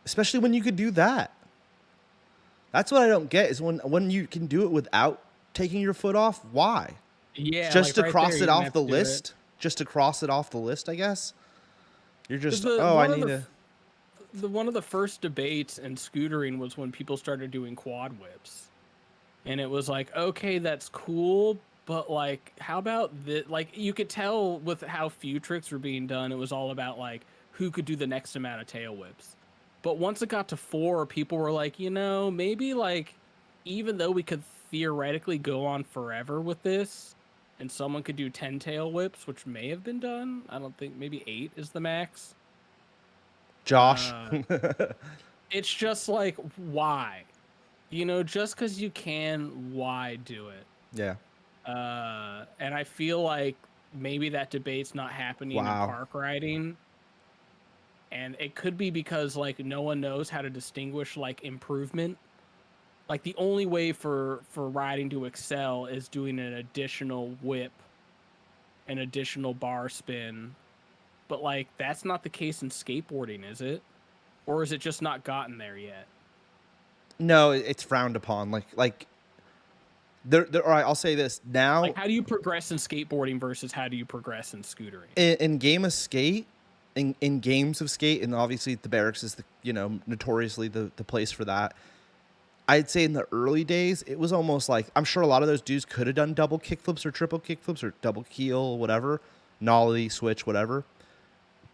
Especially when you could do that. That's what I don't get is when you can do it without taking your foot off. Why? Yeah, just like to cross there, it off the list. Just to cross it off the list, I guess. You're just I need to. One of the first debates in scootering was when people started doing quad whips. And it was like, okay, that's cool, but like, how about this? Like, you could tell with how few tricks were being done, it was all about like who could do the next amount of tail whips. But once it got to 4, people were like, maybe like, even though we could theoretically go on forever with this, and someone could do 10 tail whips, which may have been done. I don't think, maybe 8 is the max. Josh. It's just like, why? Just because you can, why do it? Yeah. And I feel like maybe that debate's not happening in park riding. And it could be because, like, no one knows how to distinguish, like, improvement. Like, the only way for riding to excel is doing an additional whip, an additional bar spin. But, like, that's not the case in skateboarding, is it? Or is it just not gotten there yet? No, it's frowned upon. Like there. All right, I'll say this now. Like, how do you progress in skateboarding versus how do you progress in scootering? In game of skate, in games of skate, and obviously the barracks is notoriously the place for that. I'd say in the early days, it was almost like I'm sure a lot of those dudes could have done double kickflips or triple kickflips or double keel, whatever, nollie, switch, whatever.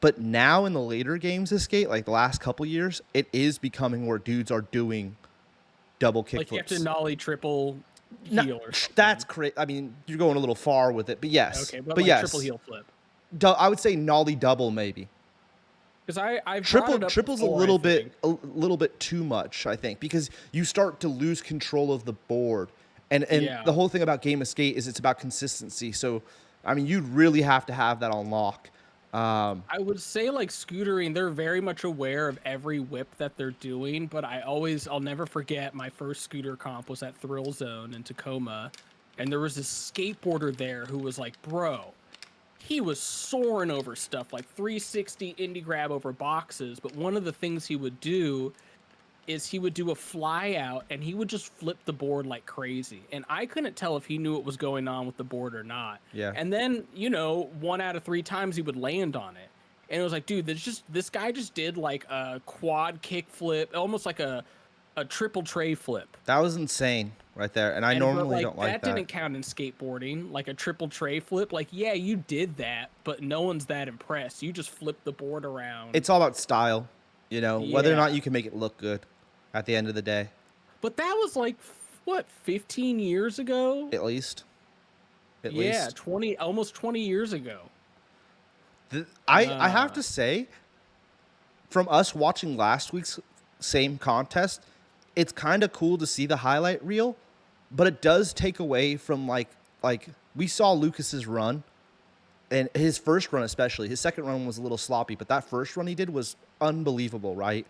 But now in the later games of skate, like the last couple years, it is becoming where dudes are doing double kickflips. Like you have to nollie triple heel or something. That's crazy. I mean, you're going a little far with it, but yes. Okay, but like yes. Triple heel flip. I would say nollie double maybe. Because I've triple's a little bit too much, I think, because you start to lose control of the board, and the whole thing about game of skate is it's about consistency. So, I mean, you really have to have that on lock. I would say like scootering, they're very much aware of every whip that they're doing, but I'll never forget my first scooter comp was at Thrill Zone in Tacoma, and there was this skateboarder there who was like, bro, he was soaring over stuff like 360 indie grab over boxes, but one of the things he would do is he would do a fly out and he would just flip the board like crazy. And I couldn't tell if he knew what was going on with the board or not. Yeah. And then, 1 out of 3 times he would land on it. And it was like, dude, this guy just did like a quad kick flip, almost like a a triple tray flip. That was insane right there. And I normally don't like that. That didn't count in skateboarding. Like a triple tray flip. Like, yeah, you did that, but no one's that impressed. You just flipped the board around. It's all about style, you know, whether or not you can make it look good at the end of the day. But that was like, what, 15 years ago? At least. Yeah, almost 20 years ago. I have to say, from us watching last week's same contest, it's kind of cool to see the highlight reel, but it does take away from like we saw Lucas's run, and his first run especially. His second run was a little sloppy, but that first run he did was unbelievable, right?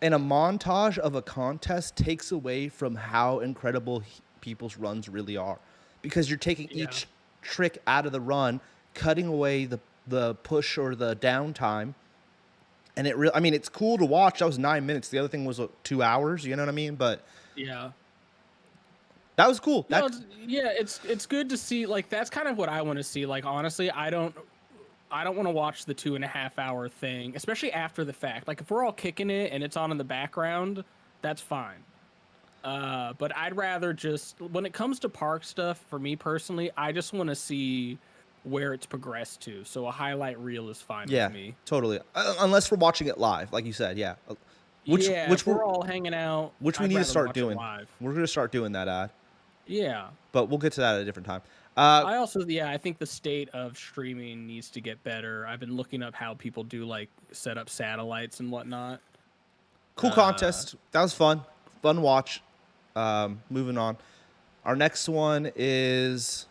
And a montage of a contest takes away from how incredible people's runs really are, because you're taking each trick out of the run, cutting away the push or the downtime. And it's cool to watch. That was 9 minutes. The other thing was 2 hours. You know what I mean? But yeah, that was cool. It's good to see. Like, that's kind of what I want to see. Like, honestly, I don't want to watch the 2.5 hour thing, especially after the fact. Like, if we're all kicking it and it's on in the background, that's fine. But I'd rather just, when it comes to park stuff, for me personally, I just want to see where it's progressed to. So a highlight reel is fine with me. Totally. Unless we're watching it live, like you said, Which we're all hanging out. Which we need to start doing. We're going to start doing that ad. Yeah. But we'll get to that at a different time. I think the state of streaming needs to get better. I've been looking up how people do, like, set up satellites and whatnot. Cool contest. That was fun. Fun watch. Moving on. Our next one is...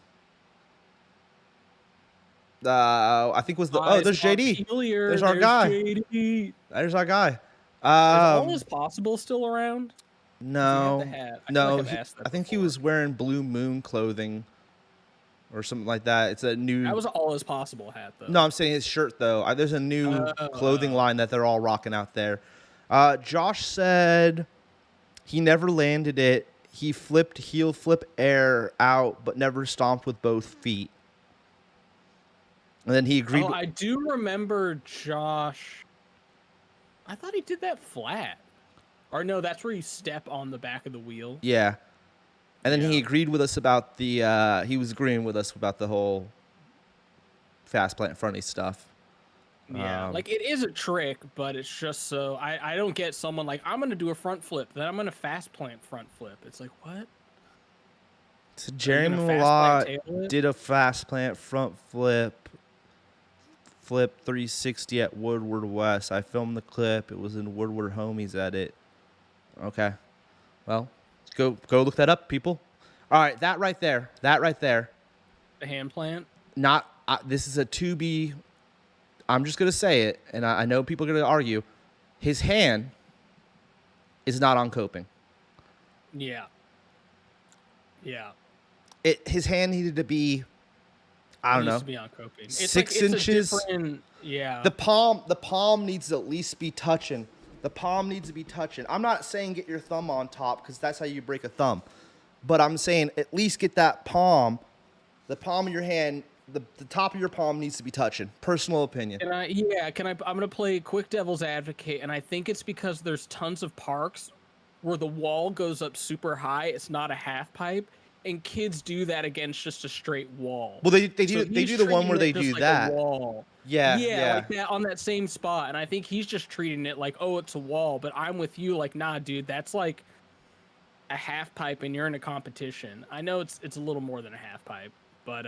I think was there's JD. There's our guy. JD. There's our guy. Is All Is Possible still around? No. I think he was wearing Blue Moon clothing or something like that. It's a new... That was All Is Possible hat, though. No, I'm saying his shirt, though. There's a new clothing line that they're all rocking out there. Josh said he never landed it. He flipped heel flip air out, but never stomped with both feet. And then he agreed. I do remember Josh. I thought he did that flat. Or no, that's where you step on the back of the wheel. Yeah. And then he agreed with us about the, he was agreeing with us about the whole fast plant fronty stuff. Yeah, like, it is a trick, but it's just so, I don't get someone like, I'm going to do a front flip, then I'm going to fast plant front flip. It's like, what? So Jerry Malott did a fast plant front flip 360 at Woodward West. I filmed the clip. It was in Woodward Homies Edit. Okay. Well, go look that up, people. All right, that right there. The hand plant? This is a 2B. I'm just going to say it, and I know people are going to argue. His hand is not on coping. Yeah. Yeah. His hand needed to be... I don't know. To be on coping. It's 6 inches. Yeah. The palm needs to at least be touching. The palm needs to be touching. I'm not saying get your thumb on top, because that's how you break a thumb. But I'm saying at least get that palm, the palm of your hand, the top of your palm needs to be touching. Personal opinion. I'm going to play quick devil's advocate, and I think it's because there's tons of parks where the wall goes up super high. It's not a half pipe. And kids do that against just a straight wall. Well, they do the one where they do like that. A wall. Yeah. Like that on that same spot. And I think he's just treating it like, oh, it's a wall. But I'm with you, like, nah, dude, that's like a half pipe, and you're in a competition. I know it's a little more than a half pipe, but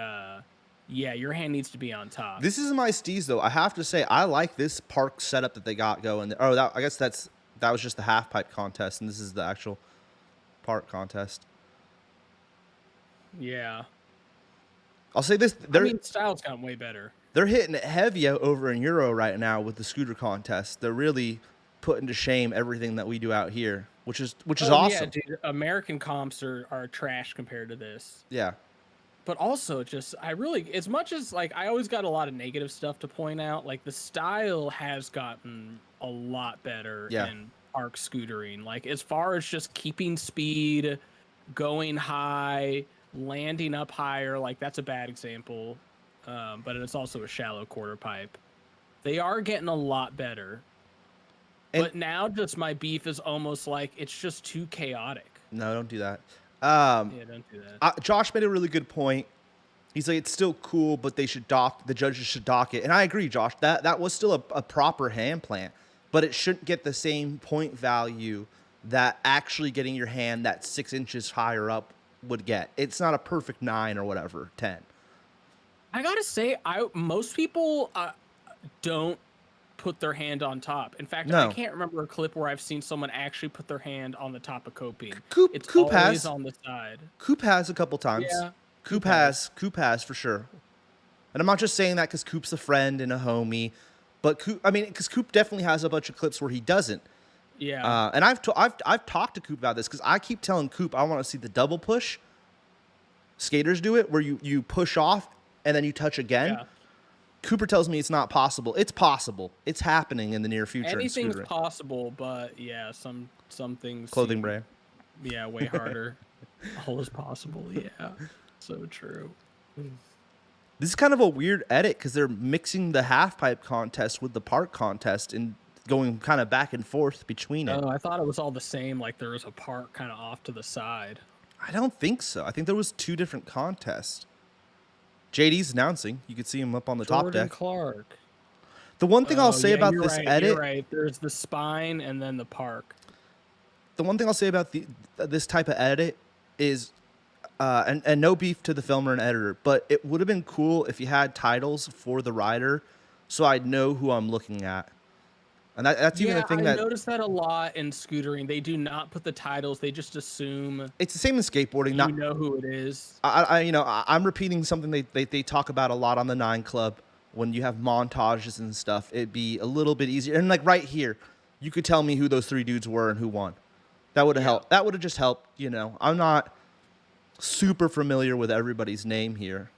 yeah, your hand needs to be on top. This is my steez, though. I have to say, I like this park setup that they got going. Oh, I guess that was just the half pipe contest, and this is the actual park contest. Yeah. I'll say this. Style's gotten way better. They're hitting it heavy over in Euro right now with the scooter contest. They're really putting to shame everything that we do out here, which is awesome. Yeah, dude. American comps are trash compared to this. Yeah. But also, as much as, like, I always got a lot of negative stuff to point out, like, the style has gotten a lot better in park scootering. Like, as far as just keeping speed, going high, landing up higher, like, that's a bad example, but it's also a shallow quarter pipe. They are getting a lot better. But now just my beef is almost like it's just too chaotic. No, don't do that. Yeah, don't do that. Josh made a really good point. He's like, it's still cool, but they should the judges should dock it. And I agree, Josh. That was still a proper hand plant, but it shouldn't get the same point value that actually getting your hand that 6 inches higher up would get. It's not a perfect 9 or whatever, 10. I gotta say, most people don't put their hand on top. In fact, No. I can't remember a clip where I've seen someone actually put their hand on the top of coping. Coop always has on the side. Coop has a couple times. Yeah. Coop has for sure. And I'm not just saying that because Coop's a friend and a homie, but because Coop definitely has a bunch of clips where he doesn't. Yeah. And I've talked to Coop about this because I keep telling Coop I want to see the double push. Skaters do it where you push off and then you touch again. Yeah. Cooper tells me it's not possible. It's possible. It's happening in the near future. Anything's possible, but yeah, some things. Clothing brand. Yeah, way harder. All is possible. Yeah, so true. This is kind of a weird edit because they're mixing the half pipe contest with the park contest and going kind of back and forth between it. Oh, I thought it was all the same. Like there was a park kind of off to the side. I don't think so. I think there was 2 different contests. JD's announcing. You could see him up on the top deck. Clark. The one thing I'll say about this right, edit, you're right. There's the spine and then the park. the one thing I'll say about this type of edit is, and no beef to the filmer and editor, but it would have been cool if you had titles for the rider, so I'd know who I'm looking at. And that's even a thing I noticed that a lot in scootering. They do not put the titles. They just assume it's the same in skateboarding. You know who it is. I'm repeating something they talk about a lot on the 9 Club. When you have montages and stuff, it'd be a little bit easier. And like right here, you could tell me who those 3 dudes were and who won. That would have helped. That would have just helped. I'm not super familiar with everybody's name here.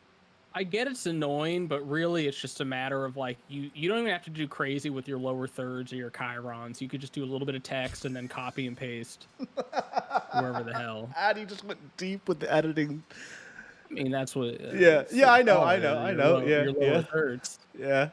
I get it's annoying, but really it's just a matter of like you don't even have to do crazy with your lower thirds or your chirons. You could just do a little bit of text and then copy and paste wherever the hell. Addy just went deep with the editing. I mean, that's what. Yeah, I know. Your lower thirds. Yeah.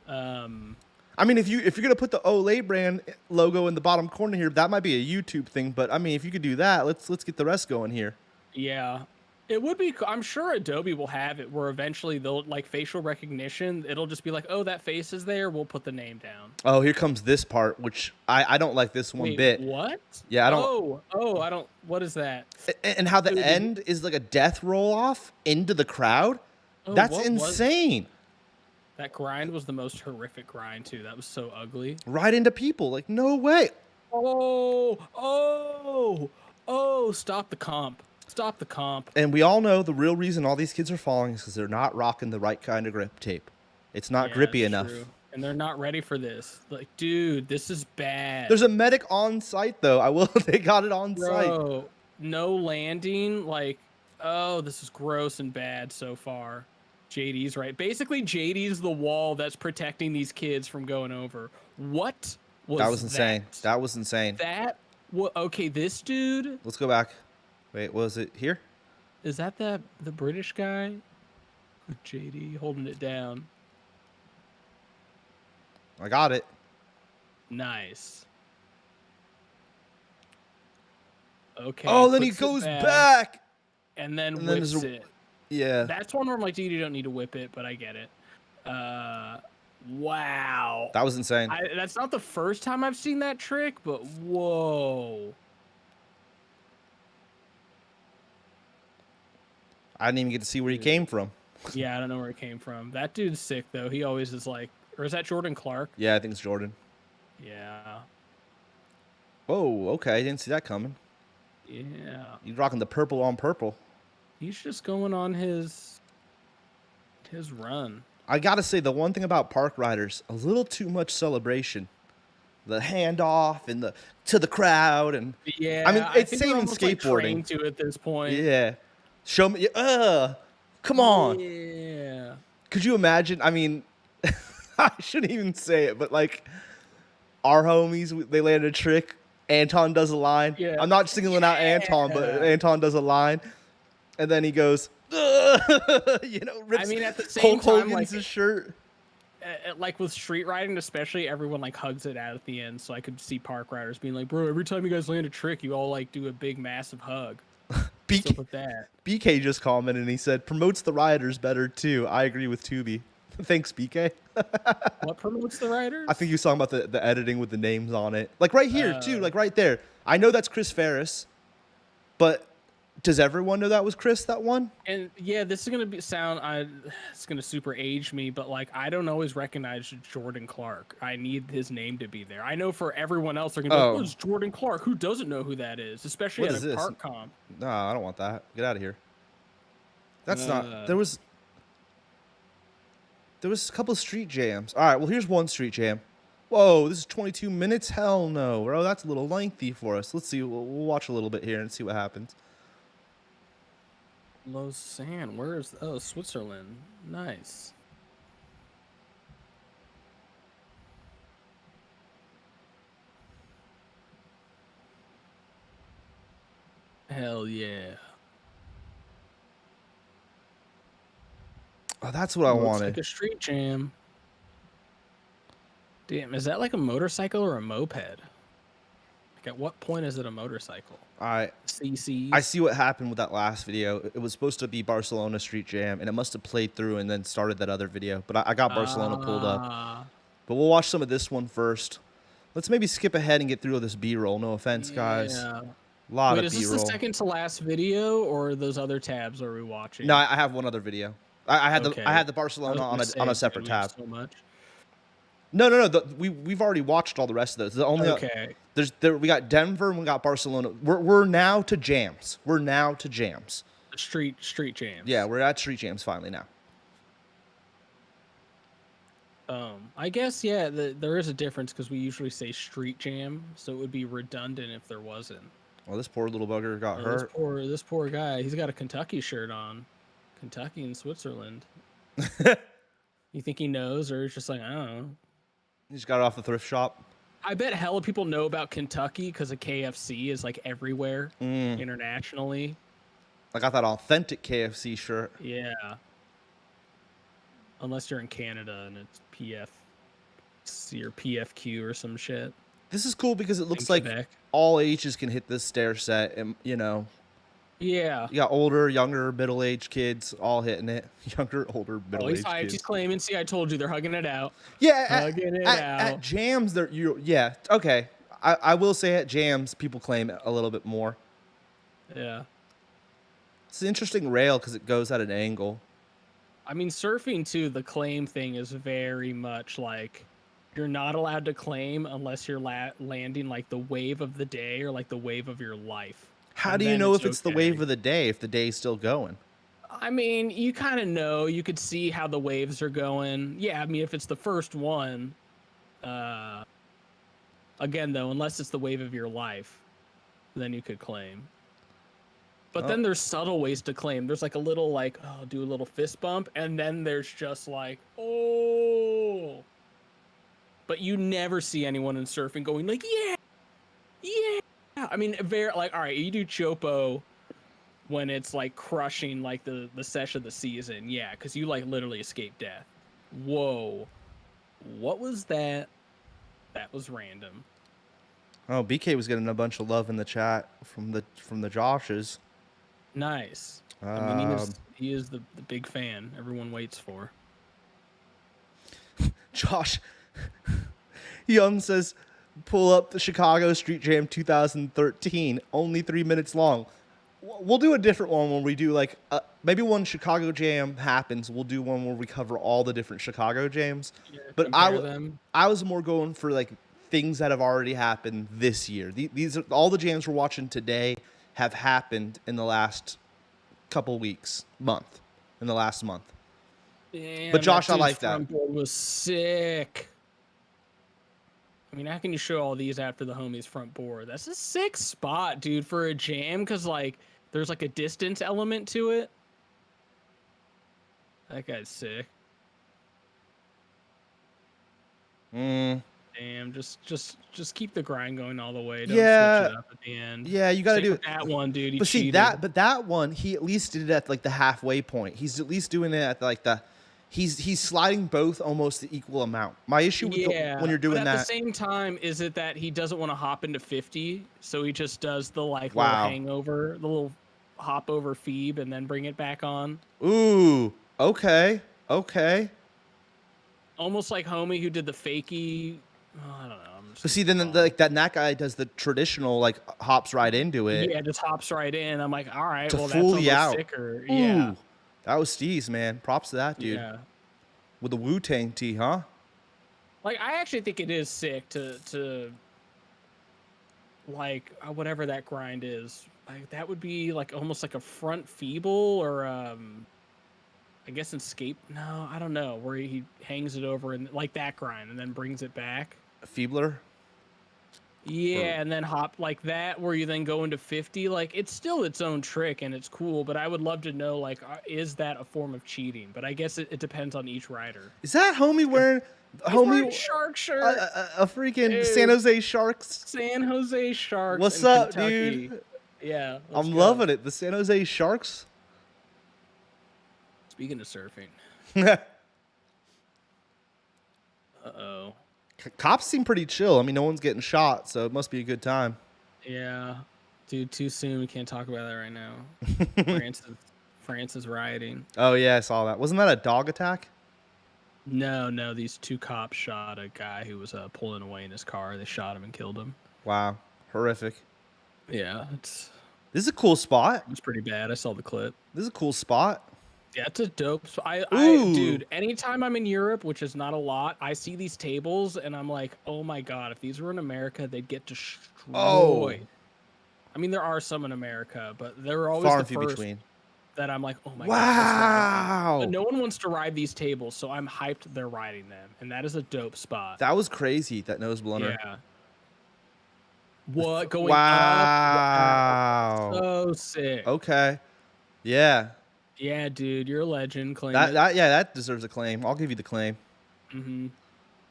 I mean, if you're gonna put the Olay brand logo in the bottom corner here, that might be a YouTube thing. But I mean, if you could do that, let's get the rest going here. Yeah. It would be. I'm sure Adobe will have it where eventually they'll like facial recognition. It'll just be like, oh, that face is there. We'll put the name down. Oh, here comes this part, which I don't like this one bit. What? Yeah, I don't. Oh, I don't. What is that? And how the end is like a death roll off into the crowd. Oh, that's insane. That grind was the most horrific grind too. That was so ugly. Right into people. Like no way. Oh! Stop the comp. Stop the comp. And we all know the real reason all these kids are falling is because they're not rocking the right kind of grip tape. It's not grippy enough. True. And they're not ready for this. Like, dude, this is bad. There's a medic on site, though. They got it on site. No landing. Like, oh, this is gross and bad so far. JD's right. Basically, JD's the wall that's protecting these kids from going over. What was that? That was insane. That was insane. Okay, this dude. Let's go back. Wait, was it here? Is that the British guy? JD holding it down. I got it. Nice. Okay. Oh, then he goes back. And then whips it. Yeah. That's one where I'm like, dude, you don't need to whip it, but I get it. Wow. That was insane. That's not the first time I've seen that trick, but whoa. I didn't even get to see where he came from. Yeah, I don't know where he came from. That dude's sick, though. He always is like, or is that Jordan Clark? Yeah, I think it's Jordan. Yeah. Oh, okay. I didn't see that coming. Yeah. He's rocking the purple on purple. He's just going on his run. I got to say, the one thing about park riders, a little too much celebration. The handoff and to the crowd. And yeah, I mean, it's same in skateboarding. skateboarding. Like to at this point. Yeah. Show me. Come on. Yeah. Could you imagine? I mean, I shouldn't even say it, but like our homies, they landed a trick. Anton does a line. Yeah. I'm not singling out Anton, but Anton does a line. And then he goes, rips at the same Hulk time, Hogan's his shirt. like with street riding, especially, everyone like hugs it out at the end. So I could see park riders being like, "Bro, every time you guys land a trick, you all like do a big massive hug." What's up with that? BK just commented and he said, promotes the riders better too. I agree with Tubi. Thanks, BK. What promotes the riders? I think he was talking about the editing with the names on it. Like right here, too. Like right there. I know that's Chris Ferris, but does everyone know that was Chris that won? And yeah, this is gonna it's gonna super age me, but like I don't always recognize Jordan Clark. I need his name to be there. I know for everyone else, they're gonna be like, "Oh, it's Jordan Clark." Who doesn't know who that is? Especially at a park comp. No, I don't want that. Get out of here. That's not. There was a couple of street jams. All right, well here's one street jam. Whoa, this is 22 minutes? Hell no, bro. That's a little lengthy for us. Let's see. We'll watch a little bit here and see what happens. Lausanne, where is... Oh, Switzerland. Nice. Hell yeah. Oh, that's what I wanted. Like a street jam. Damn, is that like a motorcycle or a moped? Like at what point is it a motorcycle? All right. CCs? I see what happened with that last video. It was supposed to be Barcelona Street Jam, and it must have played through and then started that other video. But I got Barcelona pulled up. But we'll watch some of this one first. Let's maybe skip ahead and get through this B-roll. No offense, guys. A lot of B-roll. Is this the second to last video, or those other tabs are we watching? No, I have one other video. I had the Barcelona on a separate tab. So much. No. We've already watched all the rest of those. The only we got Denver and we got Barcelona. We're now to jams. We're now to jams. Street jams. Yeah, we're at street jams finally now. I guess there is a difference because we usually say street jam, so it would be redundant if there wasn't. Well, this poor little bugger got hurt. This poor guy. He's got a Kentucky shirt on. Kentucky and Switzerland. You think he knows, or it's just like, I don't know. He just got it off the thrift shop. I bet hella people know about Kentucky because a KFC is like everywhere internationally. I got that authentic KFC shirt. Yeah. Unless you're in Canada and it's PFC or PFQ or some shit. This is cool because it looks like all ages can hit this stair set, and you know. Yeah. You got older, younger, middle-aged kids all hitting it. Younger, older, middle-aged kids. He's claiming. See, I told you they're hugging it out. Yeah, hugging it out. At jams, yeah, okay. I will say at jams, people claim it a little bit more. Yeah. It's an interesting rail because it goes at an angle. I mean, surfing too, the claim thing is very much like you're not allowed to claim unless you're landing like the wave of the day or like the wave of your life. How do you know if it's the wave of the day, if the day's still going? I mean, you kind of know. You could see how the waves are going. Yeah, I mean, if it's the first one, again, though, unless it's the wave of your life, then you could claim. But then there's subtle ways to claim. There's like a little like, oh, do a little fist bump. And then there's just like, oh. But you never see anyone in surfing going like, yeah, yeah. I mean, very like, all right, you do Chopo when it's like crushing like the sesh of the season. Yeah, because you like literally escaped death. Whoa. What was that? That was random. Oh, BK was getting a bunch of love in the chat from the Joshes. Nice. I mean, he is the big fan everyone waits for. Josh Young says, pull up the Chicago Street Jam 2013, only 3 minutes long. We'll do a different one when we do like maybe when Chicago Jam happens, we'll do one where we cover all the different Chicago jams. Yeah, but I was more going for like things that have already happened this year. These are all the jams we're watching today have happened in the last couple weeks, in the last month. Damn, but Josh, I like that. Front board was sick. I mean, how can you show all these after the homies front board? That's a sick spot, dude, for a jam, because like there's like a distance element to it. That guy's sick. Damn, just keep the grind going all the way. Don't switch it up at the end. Yeah, you got to do it. That one, dude. But see that one, he at least did it at like the halfway point. He's at least doing it at like He's sliding both almost the equal amount. My issue with when you're doing but at that. the same time, is it that he doesn't want to hop into 50, so he just does the like little Wow. hangover, the little hop over Phoebe and then bring it back on? Ooh. Okay. Okay. Almost like Homie who did the fakie. Oh, I don't know. But see, then like that guy does the traditional like hops right into it. Yeah, just hops right in. I'm like, all right, To well, fool that's you almost out. sicker. Ooh, Yeah, that was Steez, man. Props to that dude. yeah. With the Wu-Tang tee, huh? Like, I actually think it is sick to like whatever that grind is. Like that would be like almost like a front feeble or I guess escape. No, I don't know. Where he hangs it over and like that grind and then brings it back. A Feebler. Yeah, and then hop like that, where you then go into 50. Like, it's still its own trick and it's cool, but I would love to know, like, is that a form of cheating? But I guess it depends on each rider. Is that Homie wearing Wearing shark shirt? a freaking Dude. San Jose Sharks? San Jose Sharks. What's in up, Kentucky. dude? Yeah, I'm loving it. The San Jose Sharks. Speaking of surfing. Uh-oh. Cops seem pretty chill. I mean, no one's getting shot, so it must be a good time. Yeah. Dude, too soon. We can't talk about that right now. France is rioting. Oh yeah, I saw that. Wasn't that a dog attack? No. These two cops shot a guy who was pulling away in his car. They shot him and killed him. Wow, horrific. Yeah, this is a cool spot. It's pretty bad. I saw the clip. This is a cool spot. Yeah, it's a dope. Dude, anytime I'm in Europe, which is not a lot, I see these tables and I'm like, oh my god, if these were in America, they'd get destroyed. Oh. I mean, there are some in America, but they're always Far the and few first between. that I'm like, oh my god. Wow. But no one wants to ride these tables, so I'm hyped they're riding them, and that is a dope spot. That was crazy. That nose blunter. Yeah. What going wow. up? So sick. Okay. Yeah. Yeah, dude, you're a legend. Claim That it. that deserves a claim. I'll give you the claim. Mm-hmm.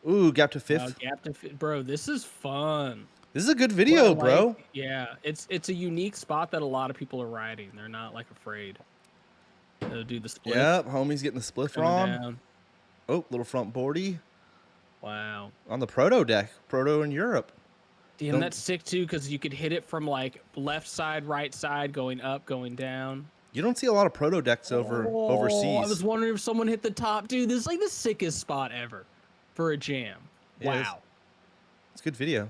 Ooh, gap to fifth. Gap to fifth, bro. This is fun. This is a good video, bro. Yeah, it's a unique spot that a lot of people are riding. They're not like afraid to do the split. Yep, homie's getting the split on. Down. Oh, little front boardy. Wow. On the proto deck. Proto in Europe. Damn, that's sick too, because you could hit it from like left side, right side, going up, going down. You don't see a lot of proto decks overseas. I was wondering if someone hit the top. Dude, this is like the sickest spot ever for a jam. Wow. It's a good video.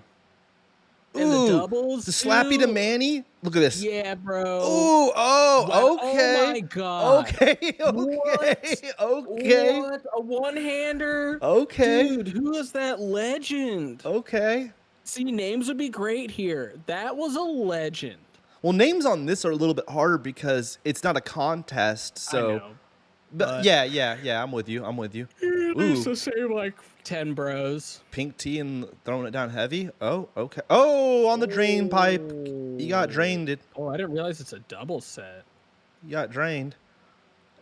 And Ooh, the doubles. The slappy to Manny. Look at this. Yeah, bro. Ooh, oh, okay. Oh my god. Okay, okay. What? A one-hander? Okay. Dude, who is that legend? Okay. See, names would be great here. That was a legend. Well, names on this are a little bit harder because it's not a contest. So, I know, but yeah, I'm with you. It's the same like 10 bros. Pink tea and throwing it down heavy. Oh, okay. Oh, on the drain pipe. You got drained. Oh, I didn't realize it's a double set. You got drained.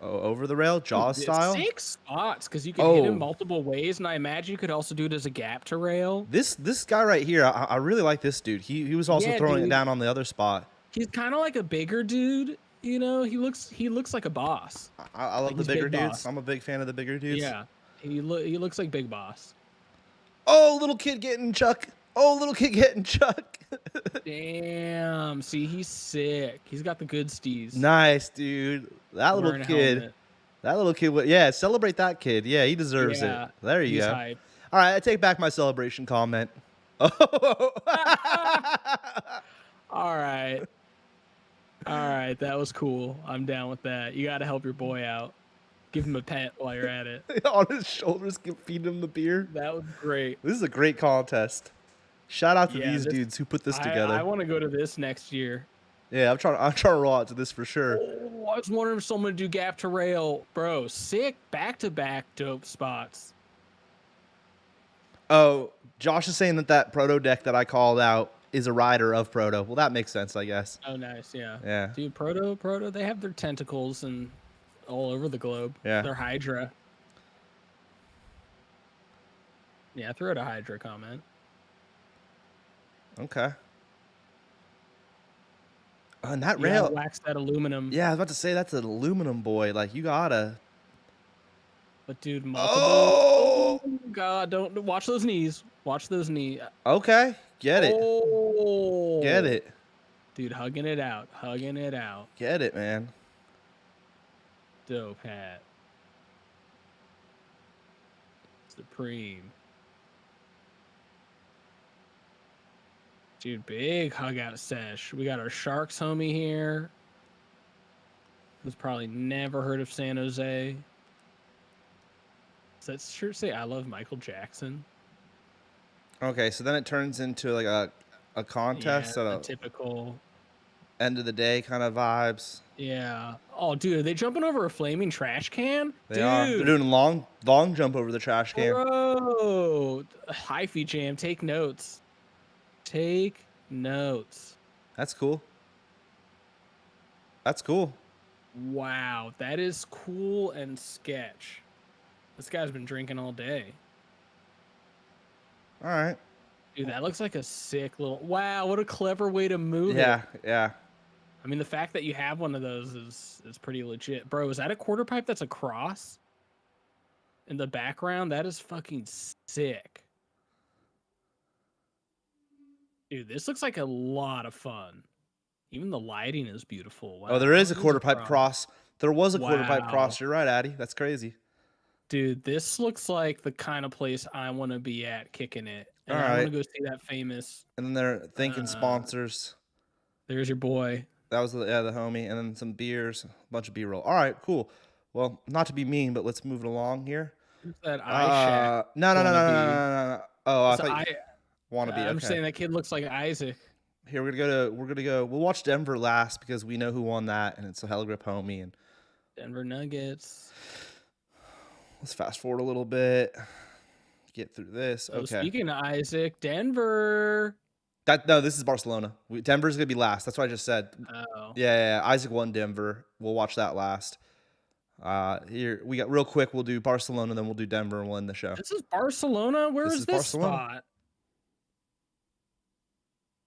Oh, over the rail, Jaws style. 6 spots, because you can hit him multiple ways, and I imagine you could also do it as a gap to rail. This guy right here, I really like this dude. He was also throwing it down on the other spot. He's kind of like a bigger dude, you know. He looks like a boss. I love the bigger dudes. I'm a big fan of the bigger dudes. Yeah, he looks like Big Boss. Oh, little kid getting Chuck. Damn. See, he's sick. He's got the good steez. Nice, dude. That little kid. Yeah, celebrate that kid. Yeah, he deserves it. There you go. Hype. All right, I take back my celebration comment. Oh. All right, that was cool. I'm down with that. You got to help your boy out. Give him a pet while you're at it. On his shoulders, feed him the beer. That was great. This is a great contest. Shout out to these dudes who put this together. I want to go to this next year. Yeah, I'm trying to roll out to this for sure. Oh, I was wondering if someone would do gap to rail. Bro, sick back-to-back dope spots. Oh, Josh is saying that proto deck that I called out is a rider of proto. Well, that makes sense, I guess. Oh, nice, yeah. Yeah. Dude, proto, they have their tentacles and all over the globe. Yeah. They're Hydra. Yeah, throw out a Hydra comment. Okay. And that rail. Wax that aluminum. Yeah, I was about to say that's an aluminum boy. Like, you gotta. But dude, multiple. Oh, Oh God! Don't watch those knees. Watch those knees. okay, get it, get Oh, it, dude, hugging it out, hugging it out. get it, man. Dope hat. Supreme. Dude, big hug out sesh. We got our Sharks homie here, who's probably never heard of San Jose. Does that shirt say I love Michael Jackson? Okay, so then it turns into like a contest Yeah, at the a typical. end of the day kind of vibes. Yeah. Oh, dude, are they jumping over a flaming trash can? They are. They're doing a long jump over the trash can. Bro, hyphy jam. Take notes. Take notes. That's cool. That's cool. Wow, that is cool and sketch. This guy's been drinking all day. All right. Dude, that looks like a sick little. Wow, what a clever way to move it. Yeah, yeah. I mean, the fact that you have one of those is pretty legit. Bro, is that a quarter pipe that's a cross? In the background? That is fucking sick. Dude, this looks like a lot of fun. Even the lighting is beautiful. Wow. Oh, there is a quarter pipe cross. There was a quarter pipe Wow. cross. You're right, Addy. That's crazy. Dude, this looks like the kind of place I want to be at kicking it. And All I want right. to go see that famous. And then they're thanking sponsors. There's your boy. That was the homie, and then some beers, a bunch of B-roll. All right, cool. Well, not to be mean, but let's move it along here. Who's that eye shack? No. Oh, I So thought you want to be. I'm Okay. saying that kid looks like Isaac. Here we're gonna go. We'll watch Denver last because we know who won that, and it's a Hell Grip homie. And Denver Nuggets. let's fast forward a little bit. Get through this. So Okay. speaking of Isaac, Denver. No, this is Barcelona. Denver's gonna be last. That's what I just said. Oh. Yeah. Isaac won Denver. We'll watch that last. Here we got real quick. We'll do Barcelona, then we'll do Denver, and we'll end the show. This is Barcelona. Where This is is this Barcelona. spot?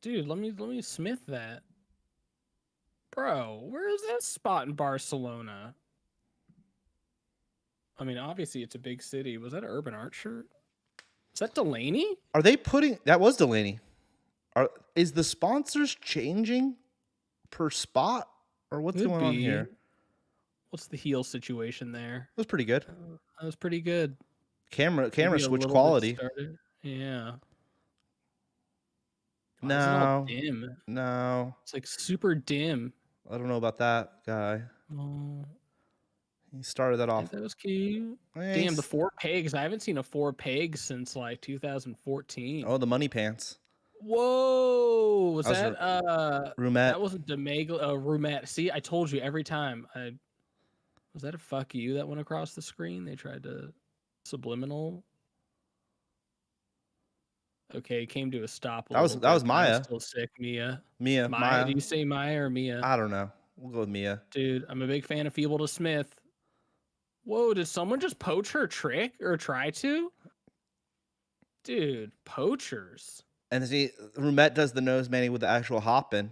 Dude, let me smith that. Bro, where is this spot in Barcelona? I mean, obviously it's a big city. Was that an Urban Art shirt? Is that Delaney? Are they putting that was Delaney? Is the sponsors changing per spot, or what's Could going on be. here? What's the heel situation there? It was pretty good. That was pretty good. Camera Maybe a switch little bit quality. started. Yeah. Why is it all No, dim. no, It's like super dim. I don't know about that guy. Oh, He started that off. that was cute. Yeah, Damn, the 4 pegs. I haven't seen a 4 peg since like 2014. Oh, the money pants. Whoa, was That that Rumet. that wasn't Demagla Rumet. See, I told you every time. Was that a fuck you that went across the screen? They tried to subliminal. Okay, came to a stop. That was Maya. Still sick, Mia. Mia. Maya. Do you say Maya or Mia? I don't know. We'll go with Mia. Dude, I'm a big fan of Feeble to Smith. Whoa, did someone just poach her trick or try to? Dude, poachers. And see, Rumet does the nose manny with the actual hop in.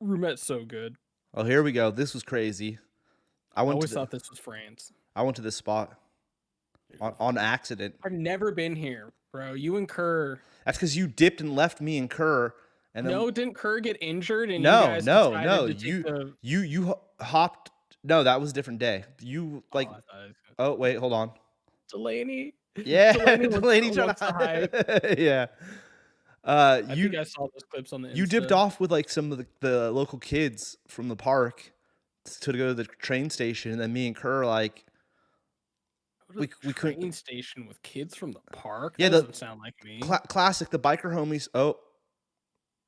Rumet's so good. Oh, here we go. This was crazy. I always thought this was France. I went to this spot on accident. I've never been here, bro. You and Kerr. That's because you dipped and left me and Kerr. And then, No, didn't Kerr get injured? And no, you guys decided to take you hopped. No, that was a different day. You like. I thought it was Oh wait, hold on. Delaney. Yeah, Delaney trying wants to hide. Yeah. I think I saw those clips on the. You dipped Insta. off with like some of the local kids from the park to go to the train station, and then me and Kerr like we couldn't. Train station with kids from the park. Yeah, That doesn't sound like me. Classic. The biker homies. Oh,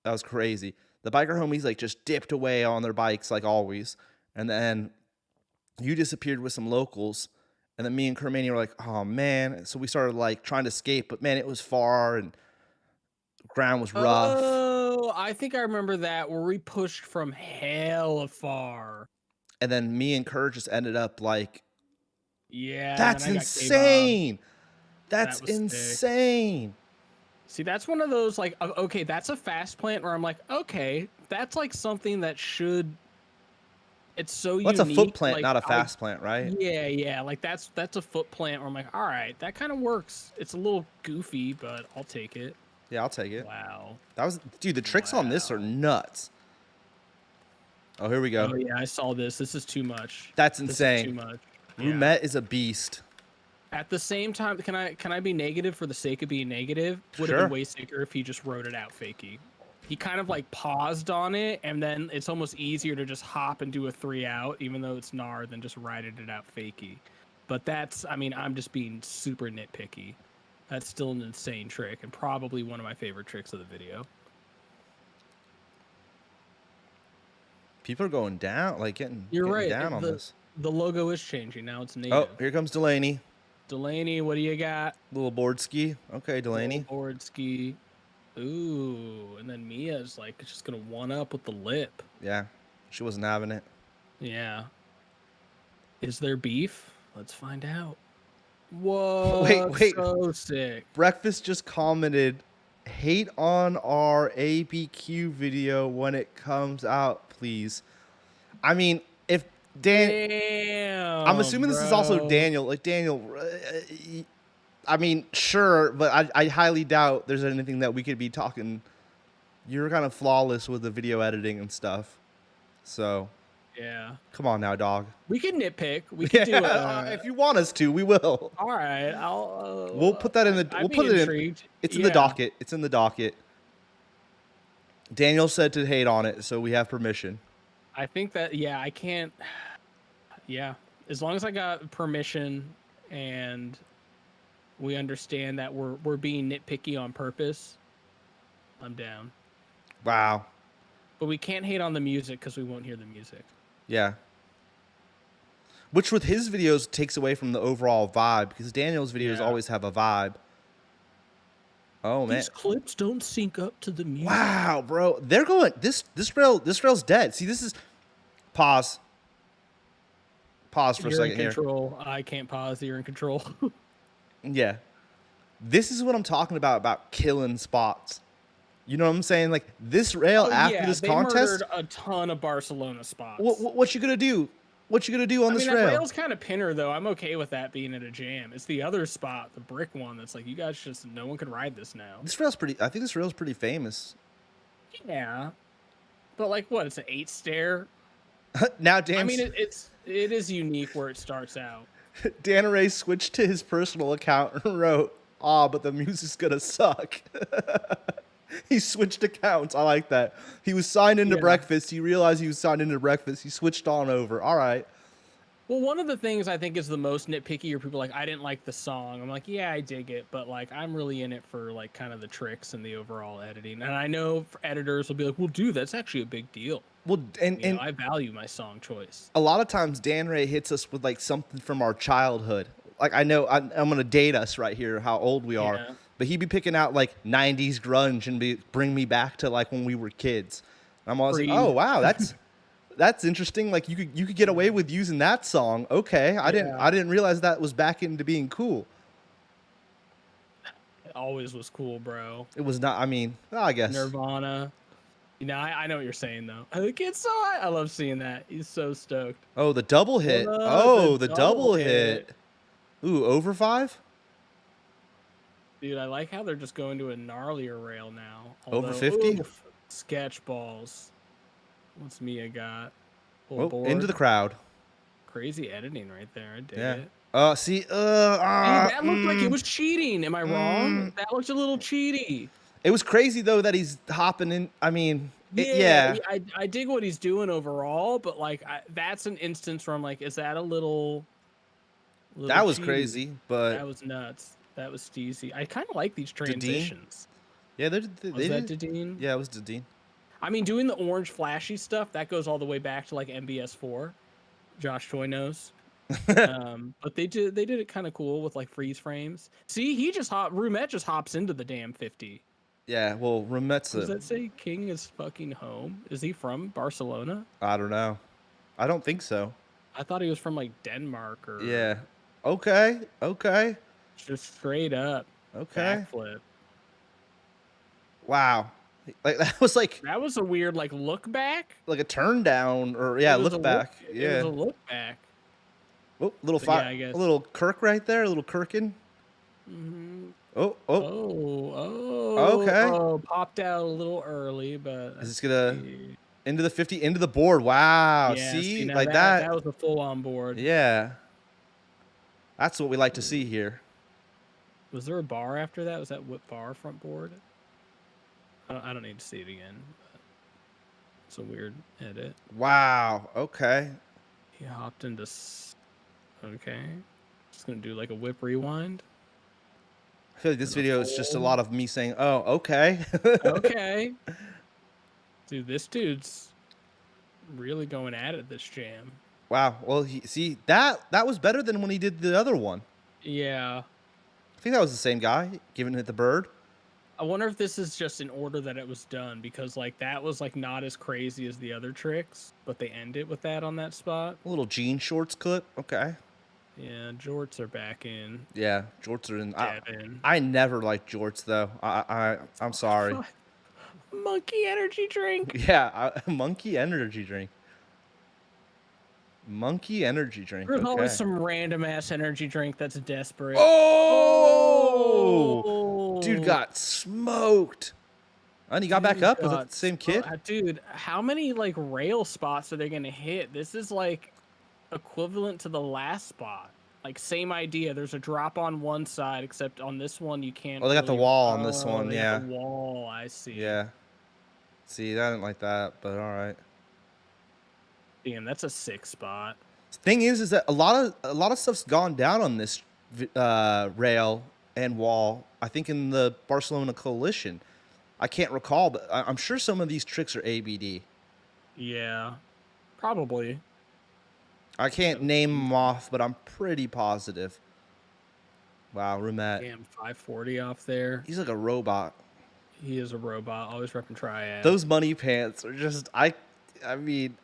that was crazy. The biker homies like just dipped away on their bikes like always, and then you disappeared with some locals, and then me and Kermani were like, oh man. So we started like trying to escape, but man, it was far and the ground was rough. Oh, I think I remember that where we pushed from hella far. And then me and Kerr just ended up like, Yeah, that's and I got insane. That's That was sick. insane. See, that's one of those like, okay, that's a fast plant where I'm like, okay, that's like something that should It's so Well, that's unique. a foot plant, Like, not a fast plant, right? yeah. Like that's a foot plant where I'm like, all right, that kind of works. It's a little goofy, but I'll take it. Yeah, I'll take it. Wow. That was, dude. The tricks on this are nuts. Oh, here we go. Oh yeah, I saw this. This is too much. That's This is insane. too much. Roumette is a beast. At the same time, can I be negative for the sake of being negative? Would have Sure. been way sicker if he just wrote it out fakey. He kind of like paused on it, and then it's almost easier to just hop and do a 3 out, even though it's gnar, than just writing it out fakey. But that's, I mean, I'm just being super nitpicky. That's still an insane trick, and probably one of my favorite tricks of the video. People are going down, like getting down on this. The logo is changing now. It's native. Oh, here comes Delaney. Delaney, what do you got? Little board ski. Okay, Delaney. Little board ski. Ooh, and then Mia's like just gonna one up with the lip. Yeah, she wasn't having it. Yeah. Is there beef? Let's find out. Whoa, Wait. So sick. Breakfast just commented, hate on our ABQ video when it comes out, please. I mean, if Damn, I'm assuming this is also bro. Daniel. Like, Daniel, I mean, sure, but I highly doubt there's anything that we could be talking. You're kind of flawless with the video editing and stuff. So, Yeah. come on now, dog. We can nitpick. We can do it. If you want us to, we will. All right. I'll. We'll put that in the. I'd We'll be put it intrigued. in. It's in the docket. It's in the docket. Daniel said to hate on it, so we have permission. I think that, yeah, I can't. Yeah. As long as I got permission and we understand that we're being nitpicky on purpose, I'm down. Wow. But we can't hate on the music because we won't hear the music. Yeah. Which with his videos takes away from the overall vibe, because Daniel's videos always have a vibe. Oh man. These clips don't sync up to the music. Wow, bro. They're going this rail's dead. See, this is pause. Pause for a second here. You're in control. I can't pause. You're in control. Yeah. This is what I'm talking about killing spots. You know what I'm saying? Like, this rail after this contest, murdered a ton of Barcelona spots. what you gonna do? What you gonna do on this rail? That rail's kind of pinner, though. I'm okay with that being at a jam. It's the other spot, the brick one, that's like, you guys just, no one can ride this now. This rail's pretty, I think this rail's pretty famous. Yeah. But like, what? It's an 8 stair. Now, Dan. I mean, it is unique where it starts out. Dan Ray switched to his personal account and wrote, but the music's gonna suck. He switched accounts. I like that. He was signed into Breakfast. He realized he was signed into Breakfast. He switched on over. All right. Well, one of the things I think is the most nitpicky are people like, I didn't like the song. I'm like, yeah, I dig it, but like, I'm really in it for like kind of the tricks and the overall editing. And I know editors will be like, well, dude, that's actually a big deal. Well, and I value my song choice. A lot of times Dan Ray hits us with like something from our childhood. Like, I know I'm going to date us right here, how old we are. Yeah. But he'd be picking out like 90s grunge and bring me back to like when we were kids. And I'm always like, oh, wow, that's interesting. Like, you could get away with using that song. Okay. I didn't realize that was back into being cool. It always was cool, bro. It was not, I mean, I guess. Nirvana. You know, I know what you're saying, though. The kid's so high. I love seeing that. He's so stoked. Oh, the double hit. Oh, the double hit. Ooh, over 5? Dude, I like how they're just going to a gnarlier rail now. Over 50? Sketch balls. What's Mia got? Oh, into the crowd. Crazy editing right there. I dig it. See, that looked like it was cheating. Am I wrong? That looked a little cheaty. It was crazy though that he's hopping in. I mean, I dig what he's doing overall, but like that's an instance where I'm like, is that a little that was cheaty? Crazy, but that was nuts. That was steezy. I kind of like these transitions. Yeah, was that Dadeen? Yeah, it was Dadeen. I mean, doing the orange flashy stuff that goes all the way back to like MBS4. Josh Choi knows. But they did it kind of cool with like freeze frames. See, Roumette just hops into the damn 50. Yeah, well, Roumette's Does that say King is fucking home? Is he from Barcelona? I don't know. I don't think so. I thought he was from like Denmark or. Yeah. Okay. Just straight up. Okay. Backflip. Wow. Like that was That was a weird like look back. like a turn down or It yeah, was a look back. It was Yeah. a look back. Oh, little But yeah, fire, I a guess. little Kirk right there, a little Kirkin. Mm-hmm. Oh, okay. Popped out a little early, but Is let's this gonna see. into the 50, into the board? Wow. Yeah, see See, now like that that. was a full on board. Yeah, that's what we like to see here. Was there a bar after that? Was that what bar front board? I don't need to see it again. But it's a weird edit. Wow. Okay. He hopped into. Okay, just gonna do like a whip rewind. I feel like this video is just a lot of me saying, "Oh, okay." Okay, dude, this dude's really going at it this jam. Wow. Well, see that was better than when he did the other one. Yeah. I think that was the same guy giving it the bird. I wonder if this is just in order that it was done, because like that was like not as crazy as the other tricks, but they end it with that on that spot. A little jean shorts clip. Okay. Yeah, jorts are back in. Yeah, jorts are in. Devin. I never liked jorts though. I'm sorry. Monkey energy drink. Yeah, monkey energy drink. Monkey energy drink. There's Okay. always some random ass energy drink that's desperate. Oh! Dude got smoked. And he got back up. Was it the same kid? Dude, how many like rail spots are they gonna hit? This is like equivalent to the last spot. Like same idea. There's a drop on one side, except on this one you can't. Oh, they got the wall on this one. They Yeah. got the wall. I see. Yeah. See, I didn't like that, but all right. Damn, that's a 6 spot. Thing is that a lot of stuff's gone down on this rail and wall. I think in the Barcelona coalition. I can't recall, but I'm sure some of these tricks are ABD. Yeah, probably. I can't name them off, but I'm pretty positive. Wow, Rumet. Damn, 540 off there. He's like a robot. He is a robot. Always repping triad. Those money pants are just I mean,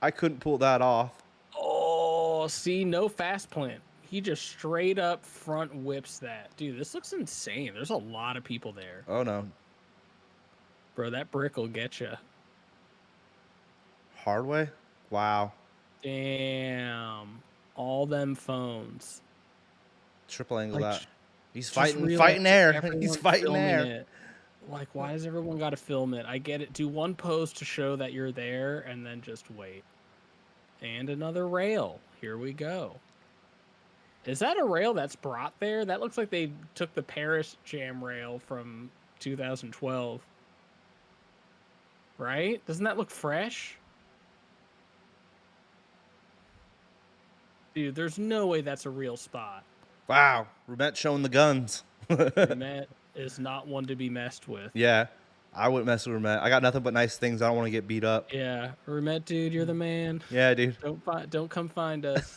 I couldn't pull that off. Oh, see, no fast plant. He just straight up front whips that. Dude, this looks insane. There's a lot of people there. Oh no. Bro, that brick will get you. Hard way? Wow. Damn. All them phones. Triple angle Like, that. He's fighting realize air. He's everyone's fighting filming air. it. Like, why does everyone got to film it? I get it. Do one pose to show that you're there and then just wait. And another rail. Here we go. Is that a rail that's brought there? That looks like they took the Paris Jam rail from 2012. Right? Doesn't that look fresh? Dude, there's no way that's a real spot. Wow. Rumet showing the guns. Rumet is not one to be messed with. Yeah. I wouldn't mess with Rumet. I got nothing but nice things. I don't want to get beat up. Yeah, Rumet, dude, you're the man. Yeah, dude. Don't come find us.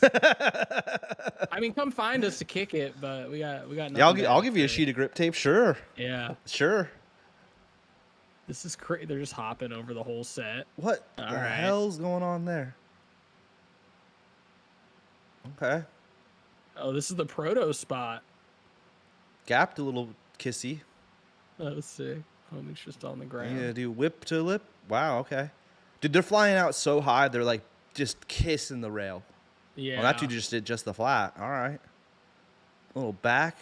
I mean, come find us to kick it, but we got. Yeah, I'll give you a sheet of grip tape. Sure. Yeah. Sure. This is crazy. They're just hopping over the whole set. What the hell's going on there? Okay. Oh, this is the proto spot. Gapped a little kissy. That was sick. Homie's just on the ground. Yeah, do whip to lip. Wow, okay. Dude, they're flying out so high, they're like just kissing the rail. Yeah. Well, that dude just did just the flat. All right. A little back.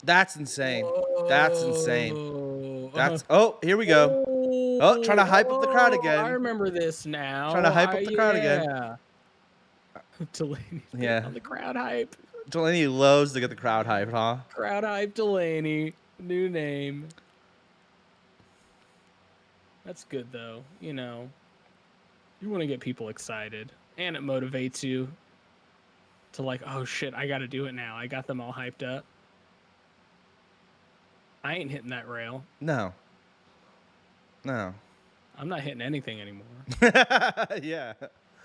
That's insane. That's insane. That's here we go. Oh, trying to hype up the crowd again. I remember this now. Trying to hype up the crowd again. Yeah. Delaney. Yeah. On the crowd hype. Delaney loves to get the crowd hype, huh? Crowd hype Delaney. New name. That's good though. You know, you want to get people excited, and it motivates you to like, oh shit, I got to do it now. I got them all hyped up. I ain't hitting that rail. No. No. I'm not hitting anything anymore. Yeah.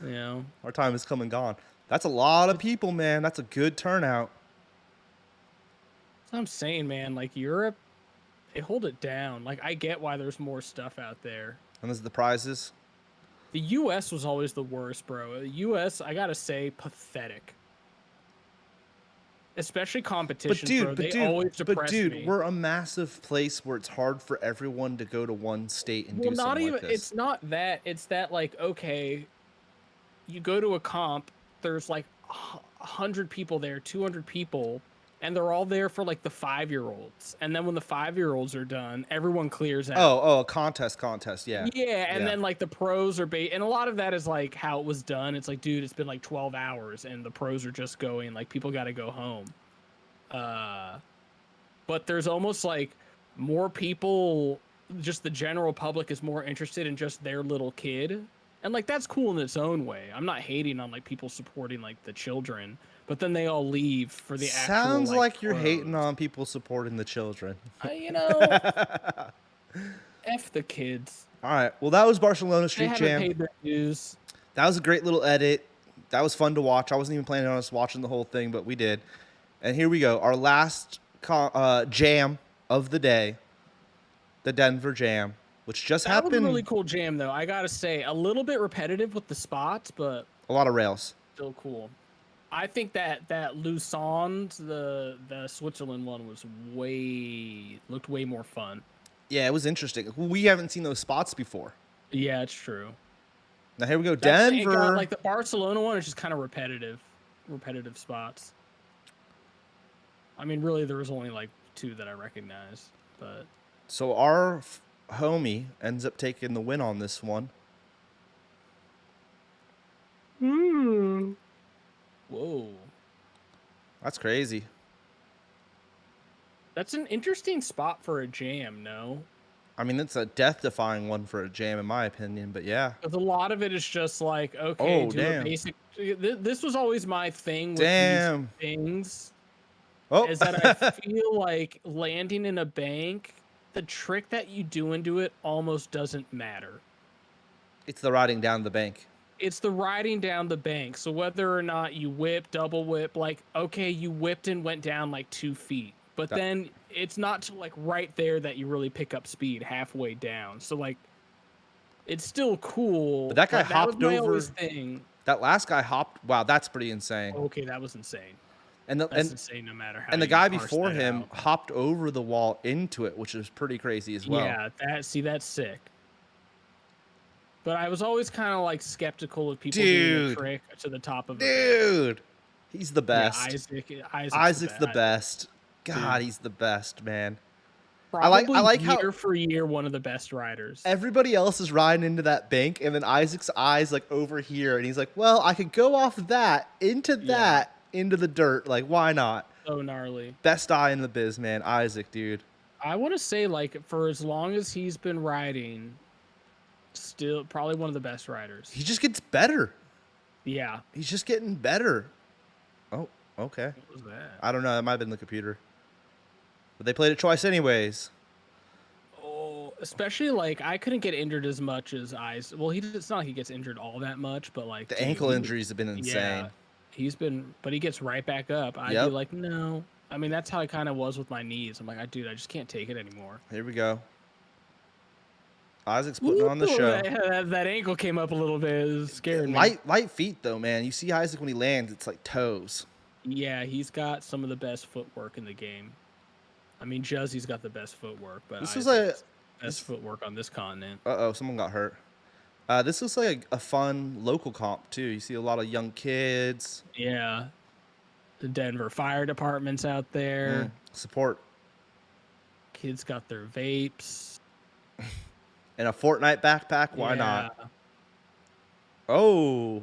You know, our time is come and gone. That's a lot of people, man. That's a good turnout. that's what I'm saying, man. Like Europe, they hold it down. Like I get why there's more stuff out there. And this is the prizes. The U.S. was always the worst, bro. The U.S., I gotta say, pathetic. especially But competitions, dude, bro. but They dude, always but depress dude, me. we're a massive place where it's hard for everyone to go to one state and Well, do not something even. like this. It's not that. It's that like okay, you go to a comp. There's like 100 people there, 200 people, and they're all there for like the 5-year-olds. And then when the 5-year-olds are done, everyone clears out. Oh, a contest, yeah. Yeah, and Yeah. then like the pros are and a lot of that is like how it was done. It's like, dude, it's been like 12 hours, and the pros are just going. Like people got to go home. But there's almost like more people. Just the general public is more interested in just their little kid, and like that's cool in its own way. I'm not hating on like people supporting like the children, but then they all leave for the actual. Sounds like you're pros. hating on people supporting the children. You know, F the kids. All right. Well, that was Barcelona They Street haven't Jam. paid their dues. That was a great little edit. That was fun to watch. I wasn't even planning on us watching the whole thing, but we did. And here we go. Our last jam of the day, the Denver Jam, which just That happened. was a really cool jam, though. I gotta say, a little bit repetitive with the spots, but A lot of rails. still cool. I think that Lausanne, the Switzerland one, was looked way more fun. Yeah, it was interesting. We haven't seen those spots before. Yeah, it's true. Now here we go, It Denver. got, like the Barcelona one is just kind of repetitive spots. I mean, really, there was only like 2 that I recognized, but So our homie ends up taking the win on this one. whoa, That's crazy. that's an interesting spot for a jam. No. I mean, it's a death-defying one for a jam, in my opinion. But yeah. Because a lot of it is just like, okay, Oh, do damn. a basic. This was always my thing with Damn. these things, Oh. is that I feel like landing in a bank, the trick that you do into it almost doesn't matter. It's the riding down the bank. It's the riding down the bank. So whether or not you whip, double whip, like, okay, you whipped and went down like 2 feet. But then it's not till like right there that you really pick up speed halfway down. So like, it's still cool. But that guy hopped was my over. always thing. That last guy hopped. Wow, that's pretty insane. Okay, that was insane. And That's insane no matter how. and the you guy parse before that him out. hopped over the wall into it, which is pretty crazy as well. Yeah, that's sick. But I was always kind of like skeptical of people doing a trick to the top of a bank. Dude, he's the Yeah, best. Isaac's the best. God, he's the best, man. Probably I like how year for year one of the best riders. everybody else is riding into that bank, and then Isaac's eyes like over here, and he's like, "Well, I could go off that into that into the dirt. Like, why not?" So gnarly. Best eye in the biz, man. Isaac, dude. I want to say like for as long as he's been riding, still probably one of the best riders. He just gets better. Yeah. He's just getting better. Oh, okay. What was that? I don't know. That might have been the computer. But they played it twice anyways. Oh, especially like I couldn't get injured as much as Well, it's not like he gets injured all that much, but like The ankle injuries have been insane. Yeah, but he gets right back up. I'd be like, no. I mean, that's how I kind of was with my knees. I'm like, dude, I just can't take it anymore. Here we go. Isaac's putting on the show. That ankle came up a little bit. It scared me. Light feet though, man. You see Isaac when he lands, it's like toes. Yeah, he's got some of the best footwork in the game. I mean, Juzzy's got the best footwork, but This Isaac's is best footwork on this continent. Someone got hurt. This looks like a fun local comp too. You see a lot of young kids. Yeah. The Denver Fire Department's out there. Support. Kids got their vapes. And a Fortnite backpack. Why not? Oh.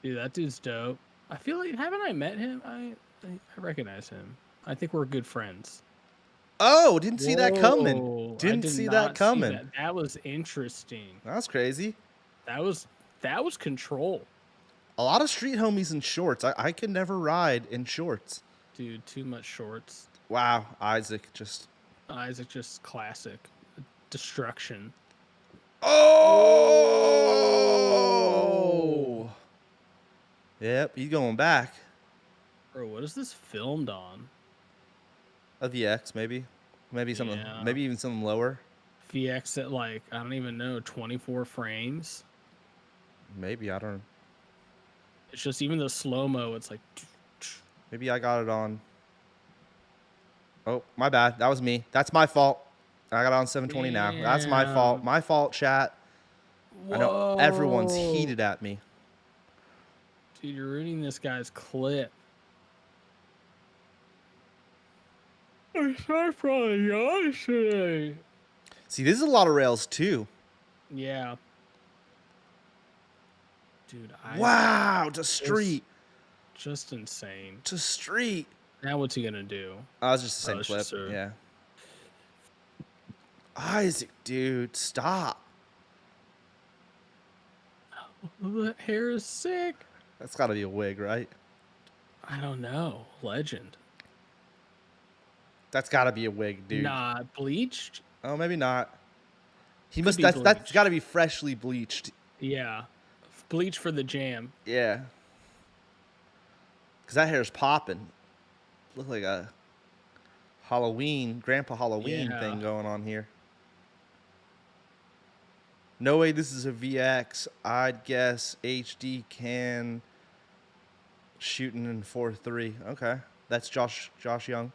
Dude, that dude's dope. I feel like, haven't I met him? I recognize him. I think we're good friends. Oh, didn't see that coming. Whoa, Didn't see that coming. That was interesting. That's crazy. That was control. A lot of street homies in shorts. I can never ride in shorts. Dude, too much shorts. Wow, Isaac just classic. Destruction. Oh! Yep, he's going back. Bro, what is this filmed on? A VX, maybe. Maybe something. Yeah. Maybe even something lower. VX at like, I don't even know, 24 frames. Maybe, I don't know. It's just even the slow-mo, it's like Maybe I got it on. Oh, my bad. That was me. That's my fault. I got it on 720 now. That's my fault. Damn. My fault, chat. I know everyone's Whoa. heated at me. Dude, you're ruining this guy's clip. I'm sorry for all the yawns today. See, this is a lot of rails too. Yeah. Dude, Wow, to street. Just insane. To street. Now what's he gonna do? Oh, it's just the same it's clip. just a- Yeah. Isaac, dude, stop. That hair is sick. That's got to be a wig, right? I don't know. Legend. That's got to be a wig, dude. Nah, bleached? Oh, maybe not. He Could must. be That's bleached. got to be freshly bleached. Yeah. Bleach for the jam. Yeah. Cause that hair's popping. Look like a Halloween, Grandpa Halloween Yeah. thing going on here. No way this is a VX. I'd guess HD can shooting in 4.3. Okay. That's Josh Young.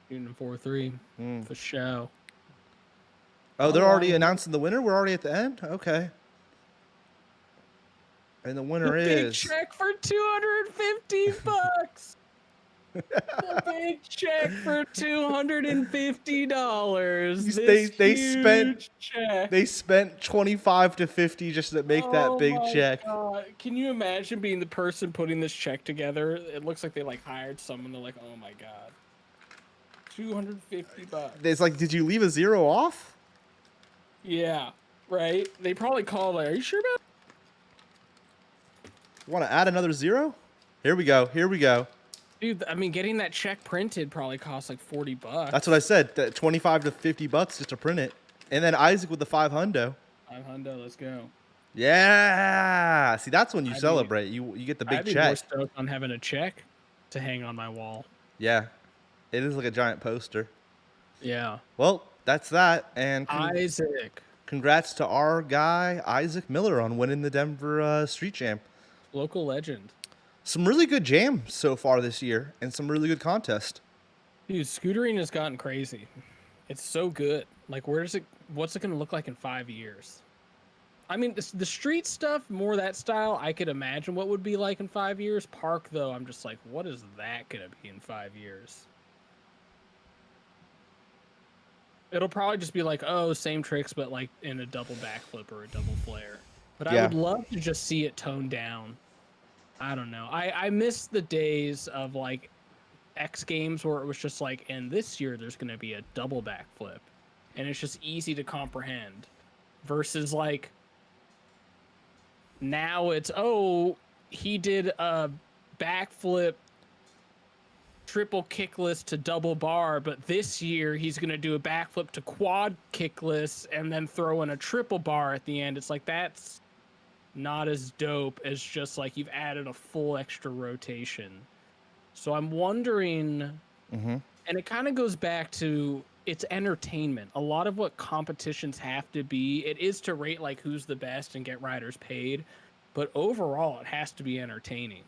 Shooting 4-3 for show. Oh, they're Oh, already wow. announcing the winner? We're already at the end? Okay. And the winner Big is check for $250. The big check for $250. They spent 25 to 50 just to make that big check. God. Can you imagine being the person putting this check together? It looks like they like hired someone. They're like, oh my god, $250. It's like, did you leave a zero off? Yeah, right. They probably called. Like, are you sure about? Want to add another zero? Here we go. Here we go. Dude, I mean, getting that check printed probably costs like $40. That's what I said. That 25 to 50 bucks just to print it. And then Isaac with the 5 hundo. 500, let's go. Yeah. See, that's when you I'd be- celebrate. You get the big I'd be more check. stoked on having a check to hang on my wall. Yeah. It is like a giant poster. Yeah. Well, that's that. And Isaac, congrats to our guy, Isaac Miller, on winning the Denver Street Jam. local legend. Some really good jams so far this year and some really good contests. Dude, scootering has gotten crazy. It's so good. Like, what's it going to look like in 5 years? I mean, the street stuff, more that style, I could imagine what would be like in 5 years. Park, though, I'm just like, what is that going to be in 5 years? It'll probably just be like, oh, same tricks, but like in a double backflip or a double flare. But I would love to just see it toned down. I don't know. I miss the days of like X Games where it was just like, and this year there's going to be a double backflip. And it's just easy to comprehend. Versus like, now it's, oh, he did a backflip triple kickless to double bar, but this year he's going to do a backflip to quad kickless and then throw in a triple bar at the end. It's like, that's not as dope as just like you've added a full extra rotation. So I'm wondering, and it kind of goes back to it's entertainment. A lot of what competitions have to be, it is to rate like who's the best and get riders paid, but overall it has to be entertaining.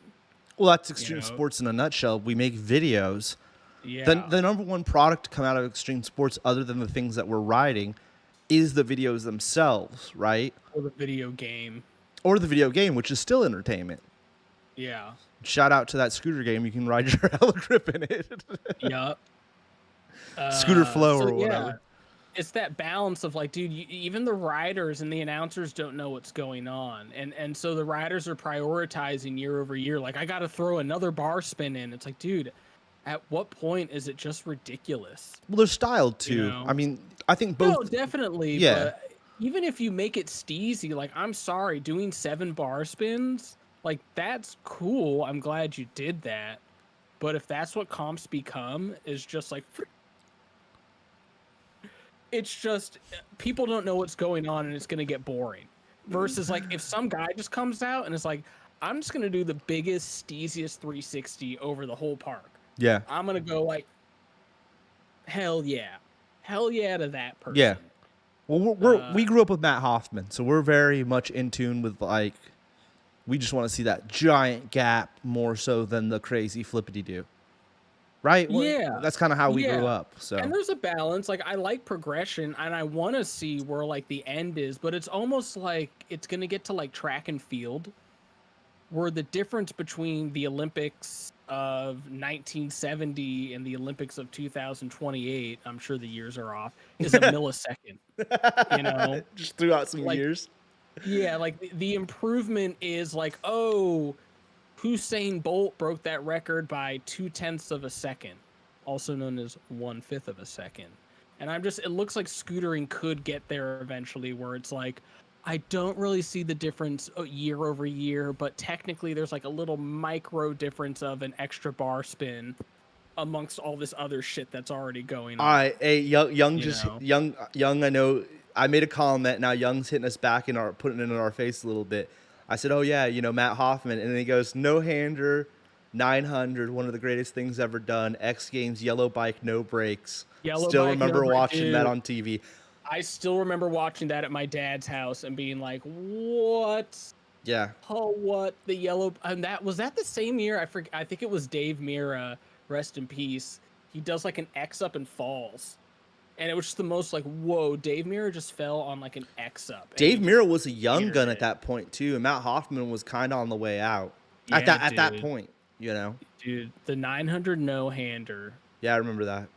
Well, that's extreme sports in a nutshell. We make videos. Yeah. The number one product to come out of extreme sports, other than the things that we're riding, is the videos themselves, right? Or the video game. Or the video game, which is still entertainment. Yeah. Shout out to that scooter game. You can ride your hella grip in it. Yup. Scooter flow or so, whatever. Yeah, it's that balance of like, dude, even the riders and the announcers don't know what's going on. And so the riders are prioritizing year over year. Like, I got to throw another bar spin in. It's like, dude, at what point is it just ridiculous? Well, they're styled too. You know? I mean, I think both. No, definitely. Yeah. But even if you make it steezy, like, I'm sorry, doing 7 bar spins, like, that's cool. I'm glad you did that. But if that's what comps become, is just like, it's just people don't know what's going on and it's going to get boring. Versus like if some guy just comes out and it's like, I'm just going to do the biggest, steeziest 360 over the whole park. Yeah. I'm going to go like, hell yeah. Hell yeah to that person. Yeah. Well, we grew up with Matt Hoffman, so we're very much in tune with We just want to see that giant gap more so than the crazy flippity do. Right? Well, Yeah. that's kind of how we grew Yeah. up. So And there's a balance. Like, I like progression, and I want to see where like the end is, but it's almost like it's gonna get to like track and field, where the difference between the Olympics of 1970 and the Olympics of 2028, I'm sure the years are off, is a millisecond. You know, just threw out some like, years. yeah, like the improvement is like, oh, Usain Bolt broke that record by 0.2 of a second, also known as 1/5 of a second. And it looks like scootering could get there eventually, where it's like, I don't really see the difference year over year, but technically there's like a little micro difference of an extra bar spin amongst all this other shit that's already going on. All right, hey, young, You just know? young. I know I made a comment. Now Young's hitting us back in our putting it in our face a little bit. I said, oh yeah, Matt Hoffman, and then he goes, no hander, 900, one of the greatest things ever done. X Games, yellow bike, no brakes. Yellow Still bike, no remember brake, watching that dude. on TV. I still remember watching that at my dad's house and being like, what? Yeah. Oh, what? The yellow, and was that the same year? I think it was Dave Mira, rest in peace. He does like an X up and falls, and it was just the most like, whoa, Dave Mira just fell on like an X up. Dave Mira was a young cleared gun it. at that point too, and Matt Hoffman was kind of on the way out at Yeah, that dude. point. Dude, the 900 no-hander. Yeah, I remember that.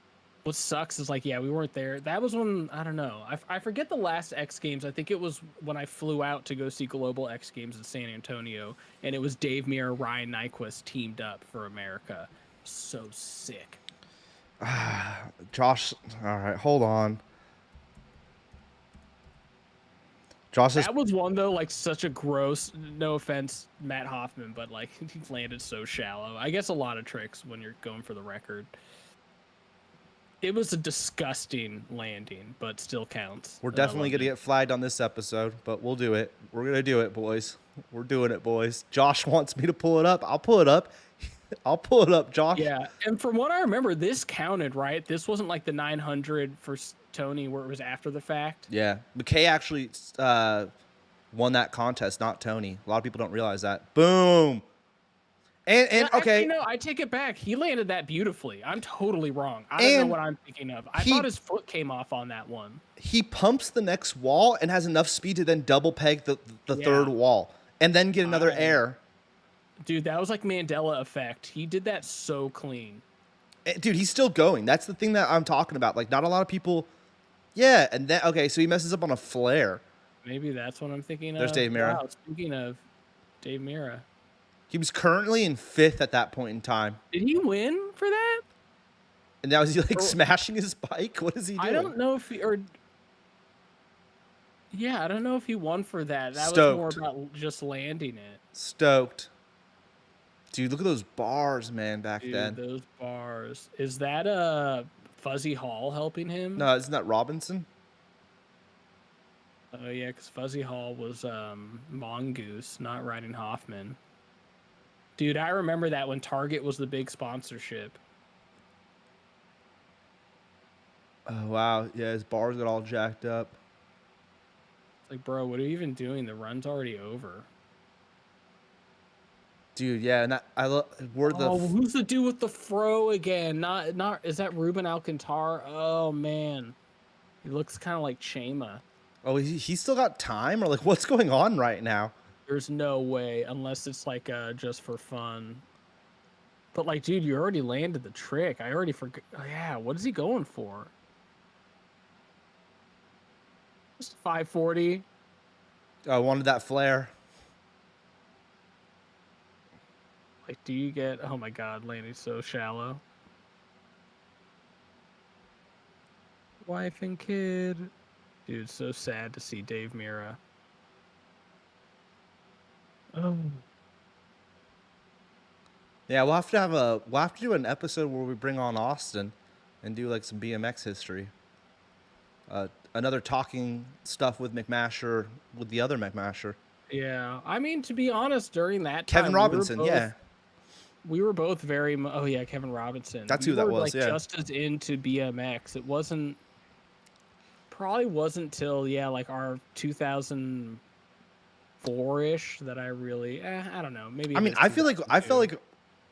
What sucks is like, yeah, we weren't there. That was when, I don't know. I forget the last X Games. I think it was when I flew out to go see Global X Games in San Antonio, and it was Dave Mira, Ryan Nyquist teamed up for America. So sick. Josh, all right, hold on. Josh is That was one though, like such a gross. No offense, Matt Hoffman, but like he landed so shallow. I guess a lot of tricks when you're going for the record. It was a disgusting landing, but still counts. We're And I definitely loved going to it. get flagged on this episode, but we'll do it. We're going to do it, boys. We're doing it, boys. Josh wants me to pull it up. I'll pull it up. I'll pull it up, Josh. Yeah, and from what I remember, this counted, right? This wasn't like the 900 for Tony where it was after the fact. Yeah. McKay actually won that contest, not Tony. A lot of people don't realize that. Boom. And Yeah, okay. actually, no, I take it back. He landed that beautifully. I'm totally wrong. I don't know what I'm thinking of. I thought his foot came off on that one. He pumps the next wall and has enough speed to then double peg the third wall and then get another air. Dude, that was like Mandela effect. He did that so clean. Dude, he's still going. That's the thing that I'm talking about. Like, not a lot of people. Yeah, and then okay, so he messes up on a flare. Maybe that's what I'm thinking of. There's Dave Mira. Wow, speaking of Dave Mira. He was currently in 5th at that point in time. Did he win for that? And now is he like smashing his bike? What is he doing? I don't know if yeah, I don't know if he won for that. That Stoked. was more about just landing it. Stoked. Dude, look at those bars, man, back Dude, then. those bars. Is that Fuzzy Hall helping him? No, isn't that Robinson? Oh yeah, because Fuzzy Hall was Mongoose, not riding Hoffman. Dude, I remember that when Target was the big sponsorship. Oh, wow. Yeah, his bars got all jacked up. It's like, bro, what are you even doing? The run's already over. Dude, yeah, and we're the... Oh, who's the dude with the fro again? Not is that Ruben Alcantar? Oh, man. He looks kind of like Chema. Oh, he still got time? Or, like, what's going on right now? There's no way, unless it's, like, just for fun. But, like, dude, you already landed the trick. I already forgot. Oh, yeah, what is he going for? Just 540. I wanted that flare. Like, do you get... Oh, my God, landing so shallow. Wife and kid. Dude, so sad to see Dave Mira. Oh. Yeah, we'll have to do an episode where we bring on Austin and do like some BMX history. Another talking stuff with McMasher, with the other McMasher. Yeah, I mean, to be honest, during that time, Kevin Robinson, we were both very. Oh yeah, Kevin Robinson. That's who that was. Like, yeah, just as into BMX. It probably wasn't till like our 2005 4-ish that I really, I don't know. Maybe. I mean, I feel like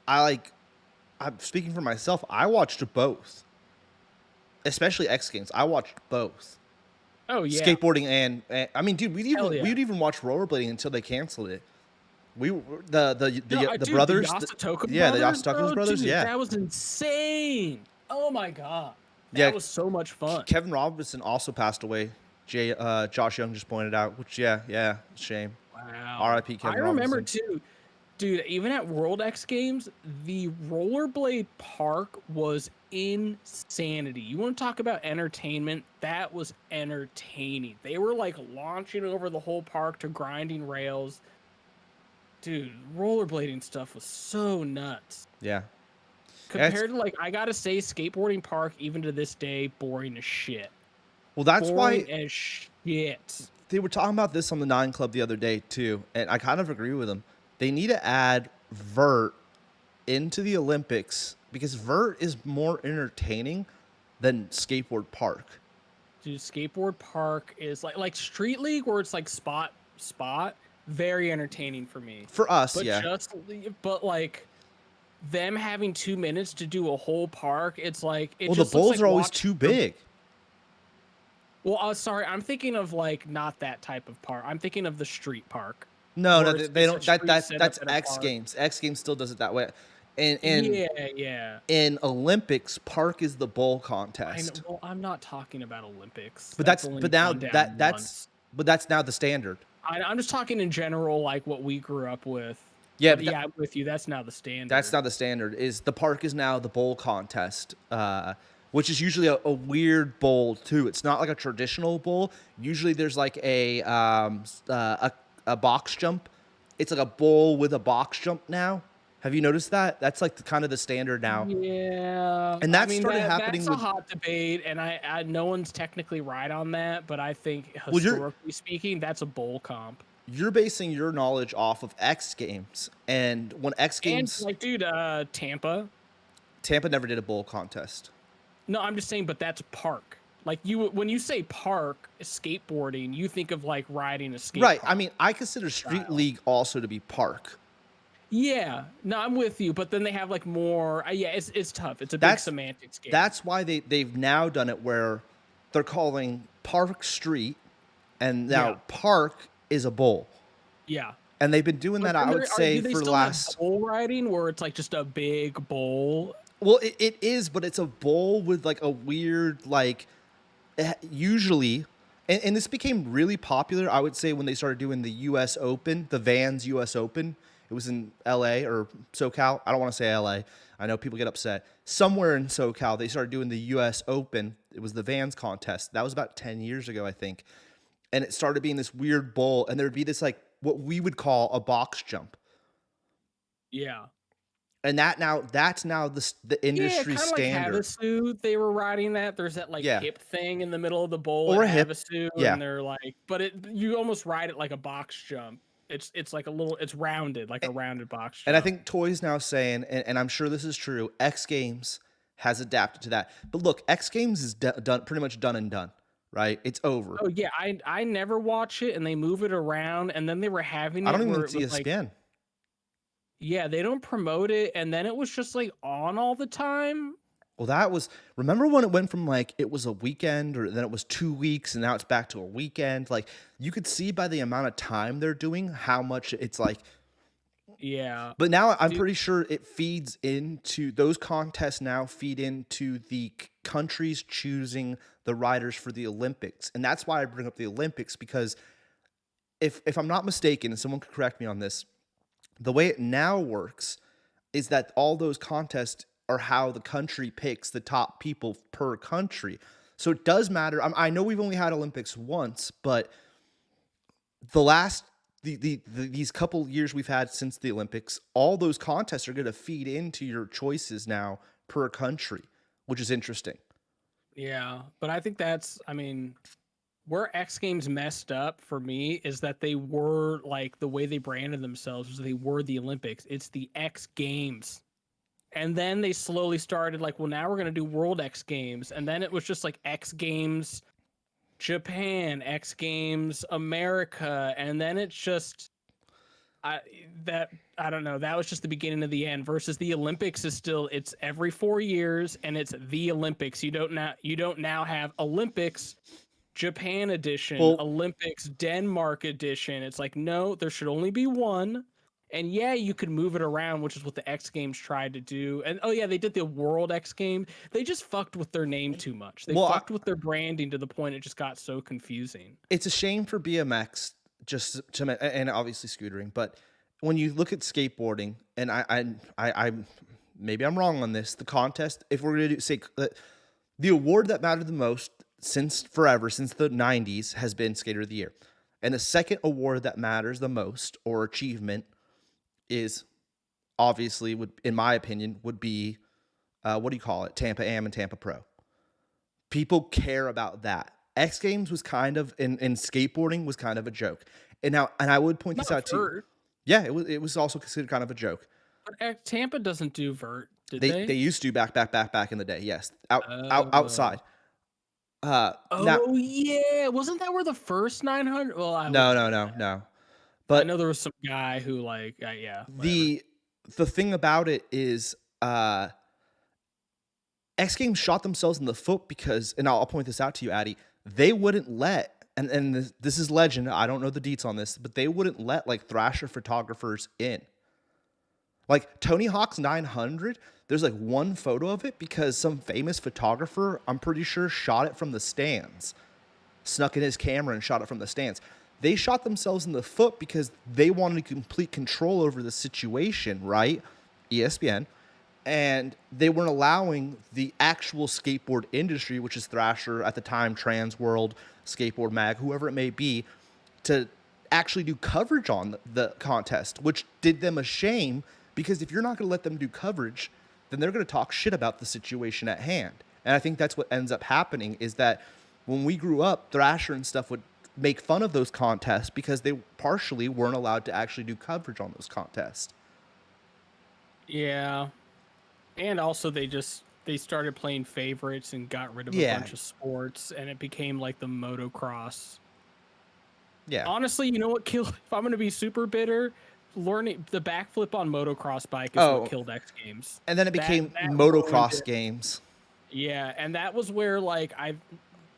I'm speaking for myself. I watched both, especially X Games. I watched both. Oh yeah. Skateboarding and I mean, dude, Hell yeah. we'd even watch rollerblading until they canceled it. We the Dude, brothers, the Yasutoka yeah, the brothers, Yasutoka brothers, dude, yeah, that was insane. Oh my god, yeah. that was so much fun. Kevin Robinson also passed away. Josh Young just pointed out, which yeah, shame. Wow. R.I.P. Kevin Robinson. I remember too, dude. Even at World X Games, the rollerblade park was insanity. You want to talk about entertainment? That was entertaining. They were like launching over the whole park to grinding rails. Dude, rollerblading stuff was so nuts. Yeah. Compared to like, I gotta say, skateboarding park, even to this day, boring as shit. Well, that's Boring why as shit. they were talking about this on the Nine Club the other day too, and I kind of agree with them. They need to add vert into the Olympics because vert is more entertaining than skateboard park. Dude, skateboard park is like Street League, where it's like spot, very entertaining for me. For us, But yeah. but like them having 2 minutes to do a whole park, it's like Well, the bowls are always too big. Well, sorry, I'm thinking of like not that type of park. I'm thinking of the street park. No, Where they don't. it's a street That's setup at a X park. Games. X Games still does it that way. And Yeah. in Olympics, park is the bowl I know, contest. well, I'm not talking about Olympics. But that's only but now gone down that's once. now the standard. I'm just talking in general, like what we grew up with. Yeah, But yeah, I'm with you. That's now the standard. That's now the standard. Is the park is now the bowl contest, which is usually a weird bowl too. It's not like a traditional bowl. Usually there's like a box jump. It's like a bowl with a box jump now. Have you noticed that? That's like kind of the standard now. Yeah, And that started happening That's with a hot debate, and I no one's technically right on that, but I think Well, historically speaking, that's a bowl comp. You're basing your knowledge off of X Games, and when X Games, And like, dude, Tampa. Tampa never did a bowl contest. No, I'm just saying, but that's park. Like when you say park skateboarding, you think of like riding a skate. Right. Park I mean, I consider Street League also to be park. Yeah, no, I'm with you, but then they have like more. Yeah, it's tough. It's a big semantics game. That's why they've now done it where they're calling Park Street, and now Park is a bowl. Yeah. And they've been doing that, I would say, do they for the still have last. bowl riding, where it's like just a big bowl. Well, it is, but it's a bowl with like a weird, like, usually, and this became really popular, I would say, when they started doing the U.S. Open, the Vans U.S. Open. It was in L.A. or SoCal. I don't want to say L.A. I know people get upset. Somewhere in SoCal, they started doing the U.S. Open. It was the Vans contest. That was about 10 years ago, I think. And it started being this weird bowl, and there would be this, like, what we would call a box jump. Yeah. And that's now the industry standard. Like Havasu, they were riding that. There's that like hip thing in the middle of the bowl. Or a hip. Havasu, and they're like, but you almost ride it like a box jump. It's like it's rounded, like a rounded box jump. And I think Toy's now saying, and I'm sure this is true, X Games has adapted to that. But look, X Games is done, pretty much done and done, right? It's over. Oh yeah, I never watch it, and they move it around, and then they were having it. I don't even see ESPN. Like, yeah, they don't promote it, and then it was just like on all the time. Well, remember when it went from like it was a weekend, or then it was 2 weeks, and now it's back to a weekend? Like, you could see by the amount of time they're doing how much it's like. Yeah. But now I'm pretty sure it feeds into those contests now feed into the countries choosing the riders for the Olympics. And that's why I bring up the Olympics, because if I'm not mistaken, and someone could correct me on this, the way it now works is that all those contests are how the country picks the top people per country. So it does matter. I know we've only had Olympics once, but these couple years we've had since the Olympics, all those contests are going to feed into your choices now per country, which is interesting. Yeah, but I think where X Games messed up for me is that they were like, the way they branded themselves was they were the Olympics. It's the X Games. And then they slowly started like, well, now we're going to do World X Games. And then it was just like X Games Japan, X Games, America, and then it's just I don't know. That was just the beginning of the end. Versus the Olympics is still it's every 4 years and it's the Olympics. You don't now have Olympics Japan edition, Well, Olympics Denmark edition. It's like no, there should only be one. And yeah, you could move it around, which is what the X Games tried to do. And oh yeah, they did the World X Game. They just fucked with their name too much. They fucked with their branding to the point it just got so confusing. It's a shame for BMX and obviously scootering, but when you look at skateboarding, and I maybe I'm wrong on this, the contest, if we're gonna say the award that mattered the most since the 90s has been Skater of the Year, and the second award that matters the most or achievement is obviously in my opinion would be Tampa Am and Tampa Pro. People care about that. X Games was kind of in skateboarding was kind of a joke. And I would point this out too. Yeah, it was also considered kind of a joke. But Tampa doesn't do vert, did they? They used to back in the day. Yes, outside. Yeah, wasn't that where the first 900? Well, no. But I know there was some guy who yeah. Whatever. The thing about it is, X Games shot themselves in the foot because, and I'll point this out to you, Addy, they wouldn't let, and this is legend, I don't know the deets on this, but they wouldn't let like Thrasher photographers in. Like Tony Hawk's 900, there's like one photo of it because some famous photographer, I'm pretty sure, shot it from the stands, snuck in his camera and shot it from the stands. They shot themselves in the foot because they wanted complete control over the situation, right? ESPN. And they weren't allowing the actual skateboard industry, which is Thrasher at the time, Trans World, Skateboard Mag, whoever it may be, to actually do coverage on the contest, which did them a shame because if you're not going to let them do coverage, then they're going to talk shit about the situation at hand. And I think that's what ends up happening is that when we grew up, Thrasher and stuff would make fun of those contests because they partially weren't allowed to actually do coverage on those contests. Yeah. And also they started playing favorites and got rid of a bunch of sports and it became like the motocross. Yeah. Honestly, you know what killed, if I'm going to be super bitter, learning the backflip on motocross bike is what killed X Games. And then it became motocross games. Yeah. And that was where like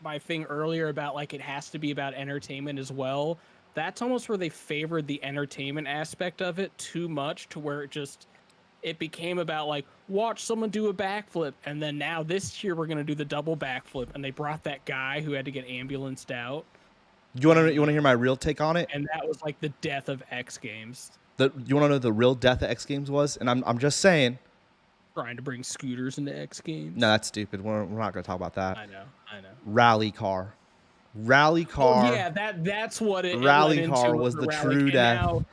my thing earlier about like it has to be about entertainment as well. That's almost where they favored the entertainment aspect of it too much to where it became about like watch someone do a backflip and then now this year we're going to do the double backflip and they brought that guy who had to get ambulanced out. You want to hear my real take on it? And that was like the death of X Games. You want to know the real death of X Games was? And I'm just saying, trying to bring scooters into X Games. No, that's stupid. We're not going to talk about that. I know. Rally car. Oh, yeah, that's what it. Rally car was the true death. Now,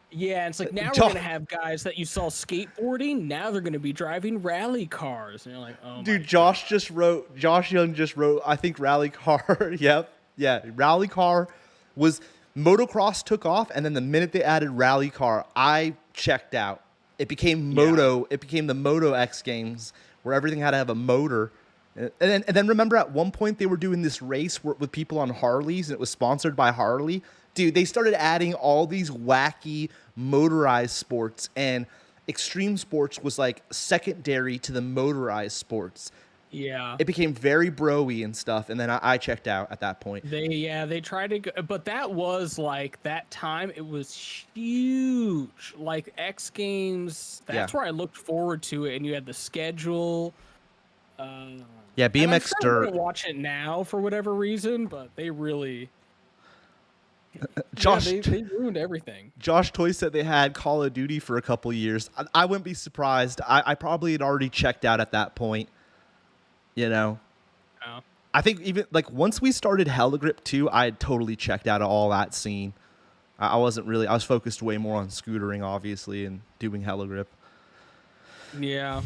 yeah, it's like now we're gonna have guys that you saw skateboarding. Now they're gonna be driving rally cars, and you're like, oh. Dude, Josh Young just wrote. I think rally car. Yep, yeah, rally car was motocross took off, and then the minute they added rally car, I checked out. It became moto. It became the Moto X Games where everything had to have a motor. And then remember at one point they were doing this race with people on Harleys and it was sponsored by Harley. Dude, they started adding all these wacky motorized sports and extreme sports was like secondary to the motorized sports. Yeah. It became very bro-y and stuff. And then I checked out at that point. They tried to go, but that was like that time it was huge. Like X Games, that's where I looked forward to it. And you had the schedule. Yeah, BMX Dirt. I'm watch it now for whatever reason, but they really, Josh, they ruined everything. Josh Toy said they had Call of Duty for a couple years. I wouldn't be surprised. I probably had already checked out at that point. You know, I think even like once we started Heligrip 2, I had totally checked out of all that scene. I wasn't really. I was focused way more on scootering, obviously, and doing Heligrip. Yeah.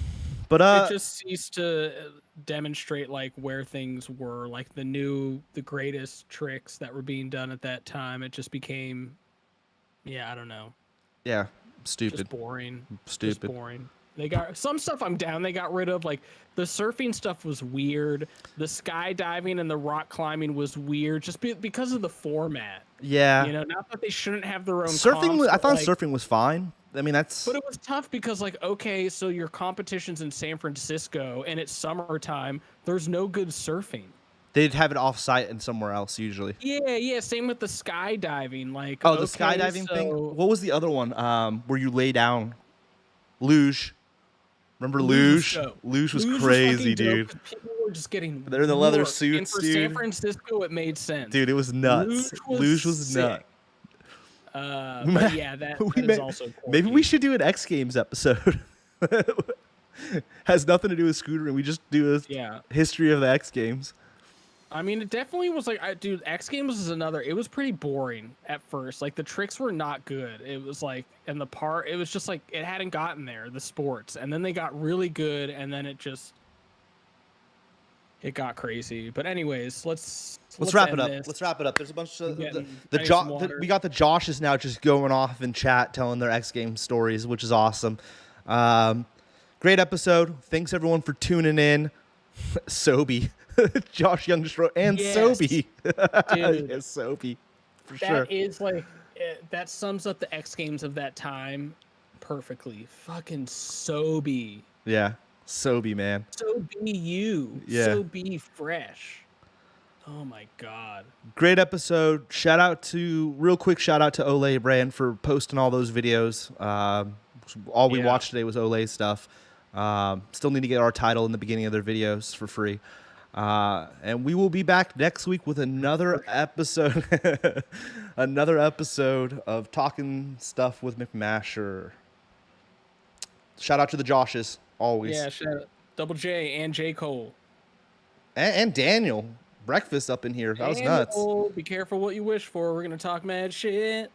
But it just ceased to demonstrate like where things were, like the greatest tricks that were being done at that time. It just became, I don't know. Yeah, stupid. Just boring. Stupid. Just boring. They got some stuff I'm down. They got rid of, like, the surfing stuff was weird. The skydiving and the rock climbing was weird just because of the format. Yeah. You know, not that they shouldn't have their own Surfing, comps, I but, thought like, surfing was fine. I mean, that's. but it was tough because, like, okay, so your competition's in San Francisco and it's summertime. There's no good surfing. They'd have it off-site and somewhere else usually. Yeah. Same with the skydiving. Like, Oh, the okay, skydiving thing. so What was the other one? Where you lay down, luge. Remember Luge luge? was dope. Luge was Luge crazy, fucking dope dude. 'cause people were just getting. They're in the leather worked, suits, and for dude. San Francisco, it made sense. Dude, it was nuts. Luge was sick. nuts. But yeah, that is also quirky. Maybe we should do an X Games episode. Has nothing to do with scootering. We just do a history of the X Games. I mean, it definitely was like, dude, X Games is another. It was pretty boring at first. Like, the tricks were not good. It was like, and it was just like, it hadn't gotten there, the sports. And then they got really good, and then it got crazy. But anyways, let's wrap it end up. this. Let's wrap it up. There's a bunch of I need some water. we got the Joshes now just going off in chat telling their X Games stories, which is awesome. Great episode. Thanks everyone for tuning in. Sobe. Josh Young Destroy and Yes. Sobe. Dude. Yes, Sobe. For That sure. is like, that sums up the X Games of that time perfectly. Fucking Sobe. Yeah. Sobe, man. So be you. Yeah. So be fresh. Oh my God. Great episode. Real quick shout out to Olay Brand for posting all those videos. All we watched today was Olay stuff. Still need to get our title in the beginning of their videos for free. And we will be back next week with another episode. Another episode of Talking Stuff with McMasher. Shout out to the Joshes, always. Yeah, shout out Double J and J. Cole. And Daniel. Breakfast up in here. That was nuts. Daniel, be careful what you wish for. We're going to talk mad shit.